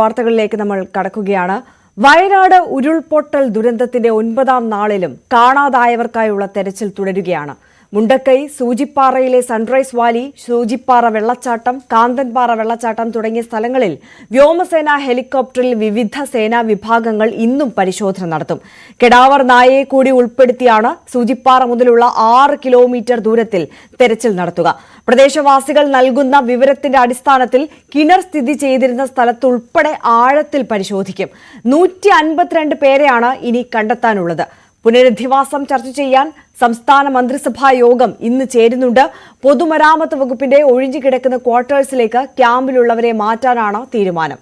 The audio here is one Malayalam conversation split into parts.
വാർത്തകളിലേക്ക് നമ്മൾ കടക്കുകയാണ്. വയനാട് ഉരുൾപൊട്ടൽ ദുരന്തത്തിന്റെ 9ാം നാളിലും കാണാതായവർക്കായുള്ള തെരച്ചിൽ തുടരുകയാണ്. മുണ്ടക്കൈ, സൂചിപ്പാറയിലെ സൺറൈസ് വാലി, സൂചിപ്പാറ വെള്ളച്ചാട്ടം, കാന്തൻപാറ വെള്ളച്ചാട്ടം തുടങ്ങിയ സ്ഥലങ്ങളിൽ വ്യോമസേന ഹെലികോപ്റ്ററിൽ വിവിധ സേനാ വിഭാഗങ്ങൾ ഇന്നും പരിശോധന നടത്തും. കെടാവർ നായയെ കൂടി ഉൾപ്പെടുത്തിയാണ് സൂചിപ്പാറ മുതലുള്ള 6 കിലോമീറ്റർ ദൂരത്തിൽ തെരച്ചിൽ നടത്തുക. പ്രദേശവാസികൾ നൽകുന്ന വിവരത്തിന്റെ അടിസ്ഥാനത്തിൽ കിണർ സ്ഥിതി ചെയ്തിരുന്ന സ്ഥലത്തുൾപ്പെടെ ആഴത്തിൽ പരിശോധിക്കും. 152 പേരെയാണ് ഇനി കണ്ടെത്താനുള്ളത്. പുനരധിവാസം ചർച്ച ചെയ്യാൻ സംസ്ഥാന മന്ത്രിസഭാ യോഗം ഇന്ന് ചേരുന്നുണ്ട്. പൊതുമരാമത്ത് വകുപ്പിന്റെ ഒഴിഞ്ഞുകിടക്കുന്ന ക്വാർട്ടേഴ്സിലേക്ക് ക്യാമ്പിലുള്ളവരെ മാറ്റാനാണ് തീരുമാനം.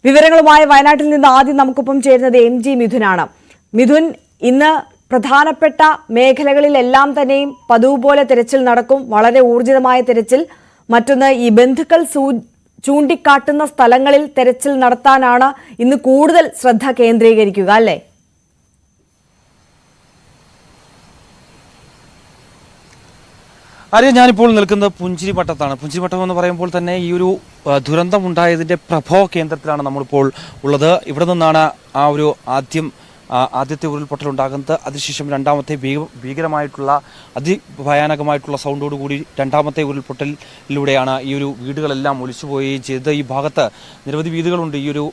വിവരങ്ങളുമായി വയനാട്ടിൽ നിന്ന് ആദ്യം നമുക്കൊപ്പം ചേരുന്നത് MG മിഥുനാണ്. മിഥുൻ, ഇന്ന് പ്രധാനപ്പെട്ട മേഖലകളിലെല്ലാം തന്നെയും പതിവ് പോലെ തെരച്ചിൽ നടക്കും, വളരെ ഊർജിതമായ തെരച്ചിൽ. മറ്റൊന്ന്, ഈ ബന്ധുക്കൾ ചൂണ്ടിക്കാട്ടുന്ന സ്ഥലങ്ങളിൽ തെരച്ചിൽ നടത്താനാണ് ഇന്ന് കൂടുതൽ ശ്രദ്ധ കേന്ദ്രീകരിക്കുക, അല്ലേ? ഞാനിപ്പോൾ നിൽക്കുന്നത് പുഞ്ചിരിമട്ടത്താണ്. പുഞ്ചിരിമട്ടം എന്ന് പറയുമ്പോൾ തന്നെ ഈ ഒരു ദുരന്തമുണ്ടായതിൻ്റെ പ്രഭവ കേന്ദ്രത്തിലാണ് നമ്മളിപ്പോൾ ഉള്ളത്. ഇവിടെ നിന്നാണ് ആദ്യത്തെ ഉരുൾപൊട്ടൽ ഉണ്ടാകുന്നത്. അതിനുശേഷം രണ്ടാമത്തെ ഭീകരമായിട്ടുള്ള അതിഭയാനകമായിട്ടുള്ള സൗണ്ടോടുകൂടി രണ്ടാമത്തെ ഉരുൾപൊട്ടലിലൂടെയാണ് ഈ ഒരു വീടുകളെല്ലാം ഒലിച്ചുപോവുകയും ചെയ്തത്. ഈ ഭാഗത്ത് നിരവധി വീടുകളുണ്ട്. ഈ ഒരു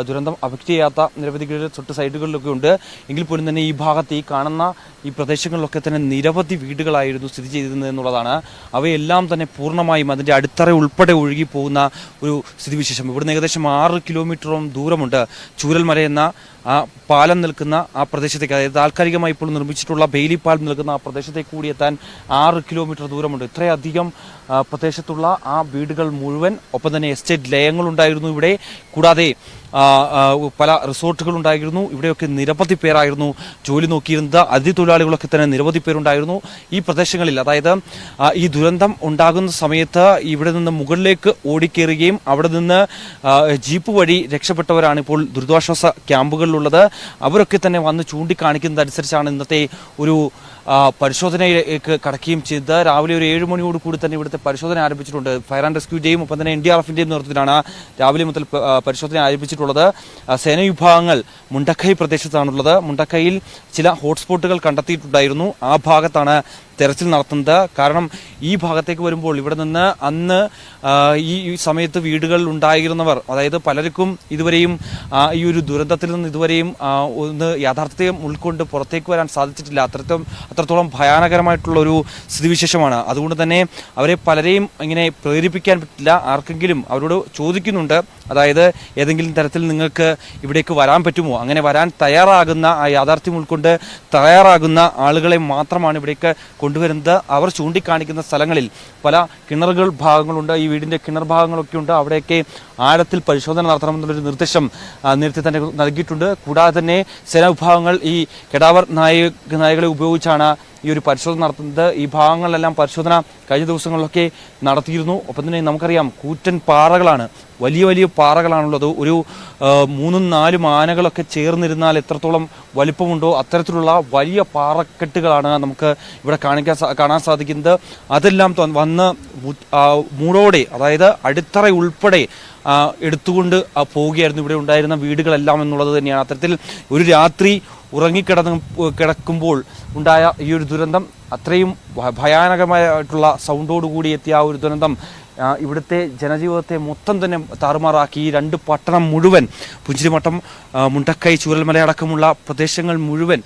ദുരന്തം അഫക്റ്റ് ചെയ്യാത്ത നിരവധി വീടുകൾ തൊട്ട് സൈഡുകളിലൊക്കെ ഉണ്ട്. എങ്കിൽ പോലും തന്നെ ഈ ഭാഗത്ത് ഈ കാണുന്ന ഈ പ്രദേശങ്ങളിലൊക്കെ തന്നെ നിരവധി വീടുകളായിരുന്നു സ്ഥിതി ചെയ്തിരുന്നത് എന്നുള്ളതാണ്. അവയെല്ലാം തന്നെ പൂർണ്ണമായും അതിൻ്റെ അടിത്തറ ഉൾപ്പെടെ ഒഴുകിപ്പോകുന്ന ഒരു സ്ഥിതിവിശേഷം. ഇവിടുന്ന് ഏകദേശം 6 കിലോമീറ്ററോളം ദൂരമുണ്ട് ചൂരൽമല എന്ന ആ പാലം നിൽക്കുന്ന ആ പ്രദേശത്തേക്ക്, അതായത് താൽക്കാലികമായി ഇപ്പോൾ നിർമ്മിച്ചിട്ടുള്ള ബെയിലി പാലം നിൽക്കുന്ന ആ പ്രദേശത്തേക്ക് കൂടി എത്താൻ 6 കിലോമീറ്റർ ദൂരമുണ്ട്. ഇത്രയധികം പ്രദേശത്തുള്ള ആ വീടുകൾ മുഴുവൻ, ഒപ്പം തന്നെ എസ്റ്റേറ്റ് ലയങ്ങളുണ്ടായിരുന്നു ഇവിടെ. കൂടാതെ പല റിസോർട്ടുകൾ ഉണ്ടായിരുന്നു. ഇവിടെയൊക്കെ നിരവധി പേരായിരുന്നു ജോലി നോക്കിയിരുന്നത്. അതിഥിത്തൊഴിലാളികളൊക്കെ തന്നെ നിരവധി പേരുണ്ടായിരുന്നു ഈ പ്രദേശങ്ങളിൽ. അതായത് ഈ ദുരന്തം ഉണ്ടാകുന്ന സമയത്ത് ഇവിടെ നിന്ന് മുകളിലേക്ക് ഓടിക്കേറുകയും അവിടെ നിന്ന് ജീപ്പ് വഴി രക്ഷപ്പെട്ടവരാണ് ഇപ്പോൾ ദുരിതാശ്വാസ ക്യാമ്പുകളിലുള്ളത്. അവരൊക്കെ തന്നെ വന്ന് ചൂണ്ടിക്കാണിക്കുന്നതനുസരിച്ചാണ് ഇന്നത്തെ ഒരു പരിശോധനയിലേക്ക് കടക്കുകയും ചെയ്ത് രാവിലെ ഒരു 7 മണിയോട് കൂടി തന്നെ ഇവിടുത്തെ പരിശോധന ആരംഭിച്ചിട്ടുണ്ട്. ഫയർ ആൻഡ് റെസ്ക്യൂന്റെയും ഒപ്പം തന്നെ NDRFന്റെയും നേതൃത്വത്തിലാണ് രാവിലെ മുതൽ പരിശോധന ആരംഭിച്ചിട്ടുള്ളത്. സേനാവിഭാഗങ്ങൾ മുണ്ടക്കൈ പ്രദേശത്താണുള്ളത്. മുണ്ടക്കൈയിൽ ചില ഹോട്ട്സ്പോട്ടുകൾ കണ്ടെത്തിയിട്ടുണ്ടായിരുന്നു. ആ ഭാഗത്താണ് തെരച്ചിൽ നടത്തുന്നത്. കാരണം ഈ ഭാഗത്തേക്ക് വരുമ്പോൾ ഇവിടെ നിന്ന് അന്ന് ഈ സമയത്ത് വീടുകളിൽ ഉണ്ടായിരുന്നവർ, അതായത് പലർക്കും ഇതുവരെയും ഈ ഒരു ദുരന്തത്തിൽ നിന്ന് ഇതുവരെയും ഒന്ന് യാഥാർത്ഥ്യം ഉൾക്കൊണ്ട് പുറത്തേക്ക് വരാൻ സാധിച്ചിട്ടില്ല. അത്രത്തോളം ഭയാനകരമായിട്ടുള്ള ഒരു സ്ഥിതിവിശേഷമാണ്. അതുകൊണ്ട് തന്നെ അവരെ പലരെയും ഇങ്ങനെ പ്രേരിപ്പിക്കാൻ പറ്റില്ല. ആർക്കെങ്കിലും അവരോട് ചോദിക്കുന്നുണ്ട്, അതായത് ഏതെങ്കിലും തരത്തിൽ നിങ്ങൾക്ക് ഇവിടേക്ക് വരാൻ പറ്റുമോ, അങ്ങനെ വരാൻ തയ്യാറാകുന്ന ആ യാഥാർത്ഥ്യം ഉൾക്കൊണ്ട് തയ്യാറാകുന്ന ആളുകളെ മാത്രമാണ് ഇവിടേക്ക് കൊണ്ടുവരുന്നത്. അവർ ചൂണ്ടിക്കാണിക്കുന്ന സ്ഥലങ്ങളിൽ പല കിണറുകൾ ഭാഗങ്ങളുണ്ട്. ഈ വീടിൻ്റെ കിണർ ഭാഗങ്ങളൊക്കെ ഉണ്ട്. അവിടെയൊക്കെ ആഴത്തിൽ പരിശോധന നടത്തണമെന്നുള്ളൊരു നിർദ്ദേശം നേരത്തെ തന്നെ നൽകിയിട്ടുണ്ട്. കൂടാതെ തന്നെ സേനാവിഭാഗങ്ങൾ ഈ കെടാവർ നായകളെ ഉപയോഗിച്ചാണ് ഈ ഒരു പരിശോധന നടത്തുന്നത്. ഈ ഭാഗങ്ങളിലെല്ലാം പരിശോധന കഴിഞ്ഞ ദിവസങ്ങളിലൊക്കെ നടത്തിയിരുന്നു. ഒപ്പം തന്നെ നമുക്കറിയാം, കൂറ്റൻ പാറകളാണ്, വലിയ വലിയ പാറകളാണുള്ളത്. ഒരു 3-4 ആനകളൊക്കെ ചേർന്നിരുന്നാൽ എത്രത്തോളം വലിപ്പമുണ്ടോ അത്തരത്തിലുള്ള വലിയ പാറക്കെട്ടുകളാണ് നമുക്ക് ഇവിടെ കാണാൻ സാധിക്കുന്നത്. അതെല്ലാം വന്ന് മൂടോടെ, അതായത് അടിത്തറ ഉൾപ്പെടെ എടുത്തുകൊണ്ട് പോവുകയായിരുന്നു ഇവിടെ ഉണ്ടായിരുന്ന വീടുകളെല്ലാം എന്നുള്ളത് തന്നെയാണ്. അത്തരത്തിൽ ഒരു രാത്രി കിടക്കുമ്പോൾ ഉണ്ടായ ഈ ഒരു ദുരന്തം, അത്രയും ഭയാനകമായിട്ടുള്ള സൗണ്ടോടുകൂടി എത്തിയ ആ ഒരു ദുരന്തം ഇവിടുത്തെ ജനജീവിതത്തെ മൊത്തം തന്നെ താറുമാറാക്കി. ഈ 2 പട്ടണം മുഴുവൻ, പുഞ്ചിരിമട്ടം, മുണ്ടക്കൈ, ചൂരൽമല അടക്കമുള്ള പ്രദേശങ്ങൾ മുഴുവൻ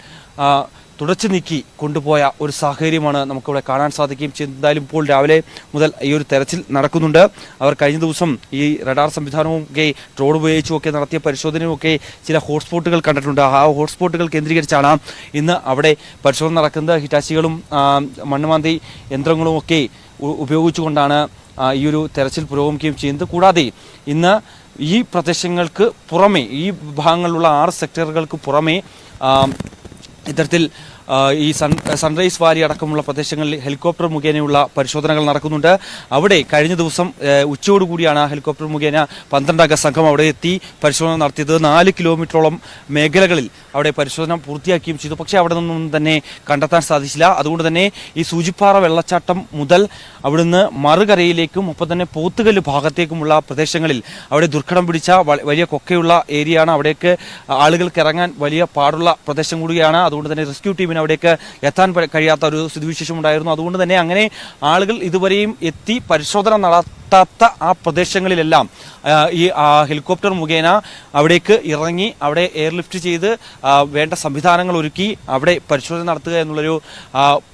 തുടച്ചു നീക്കി കൊണ്ടുപോയ ഒരു സാഹചര്യമാണ് നമുക്കിവിടെ കാണാൻ സാധിക്കുകയും ചെയ്തത്. എന്തായാലും ഇപ്പോൾ രാവിലെ മുതൽ ഈ ഒരു തെരച്ചിൽ നടക്കുന്നുണ്ട്. അവർ കഴിഞ്ഞ ദിവസം ഈ റഡാർ സംവിധാനവും ഒക്കെ ഡ്രോൺ ഉപയോഗിച്ചുമൊക്കെ നടത്തിയ പരിശോധനയുമൊക്കെ ചില ഹോട്ട്സ്പോട്ടുകൾ കണ്ടിട്ടുണ്ട്. ആ ഹോട്ട്സ്പോട്ടുകൾ കേന്ദ്രീകരിച്ചാണ് ഇന്ന് അവിടെ പരിശോധന നടക്കുന്നത്. ഹിറ്റാച്ചികളും മണ്ണുമാന്തി യന്ത്രങ്ങളും ഒക്കെ ഉപയോഗിച്ചുകൊണ്ടാണ് ഈ ഒരു തെരച്ചിൽ പുരോഗമിക്കുകയും ചെയ്യുന്നത്. കൂടാതെ ഇന്ന് ഈ പ്രദേശങ്ങൾക്ക് പുറമെ, ഈ ഭാഗങ്ങളിലുള്ള 6 സെക്ടറുകൾക്ക് പുറമെ ഇത്തരത്തിൽ ഈ സൺറൈസ് വാലി അടക്കമുള്ള പ്രദേശങ്ങളിൽ ഹെലികോപ്റ്റർ മുഖേനയുള്ള പരിശോധനകൾ നടക്കുന്നുണ്ട്. അവിടെ കഴിഞ്ഞ ദിവസം ഉച്ചയോടുകൂടിയാണ് ഹെലികോപ്റ്റർ മുഖേന 12-അംഗ സംഘം അവിടെ എത്തി പരിശോധന നടത്തിയത്. 4 കിലോമീറ്ററോളം മേഖലകളിൽ അവിടെ പരിശോധന പൂർത്തിയാക്കുകയും ചെയ്തു. പക്ഷേ അവിടെ നിന്നും തന്നെ കണ്ടെത്താൻ സാധിച്ചില്ല. അതുകൊണ്ട് തന്നെ ഈ സൂചിപ്പാറ വെള്ളച്ചാട്ടം മുതൽ അവിടുന്ന് മറുകരയിലേക്കും ഒപ്പം തന്നെ പോത്തുകല്ല് ഭാഗത്തേക്കുമുള്ള പ്രദേശങ്ങളിൽ അവിടെ ദുർഘടം പിടിച്ച വലിയ കൊക്കയുള്ള ഏരിയയാണ്. അവിടേക്ക് ആളുകൾക്ക് ഇറങ്ങാൻ വലിയ പാടുള്ള പ്രദേശം കൂടിയാണ്. അതുകൊണ്ട് തന്നെ റെസ്ക്യൂ ടീമിന് അവിടേക്ക് എത്താൻ കഴിയാത്ത ഒരു സ്ഥിതിവിശേഷം ഉണ്ടായിരുന്നു. അതുകൊണ്ട് തന്നെ അങ്ങനെ ആളുകൾ ഇതുവരെയും എത്തി പരിശോധന നടത്താത്ത ആ പ്രദേശങ്ങളിലെല്ലാം ഈ ഹെലികോപ്റ്റർ മുഖേന അവിടേക്ക് ഇറങ്ങി അവിടെ എയർലിഫ്റ്റ് ചെയ്ത് വേണ്ട സംവിധാനങ്ങൾ ഒരുക്കി അവിടെ പരിശോധന നടത്തുക എന്നുള്ളൊരു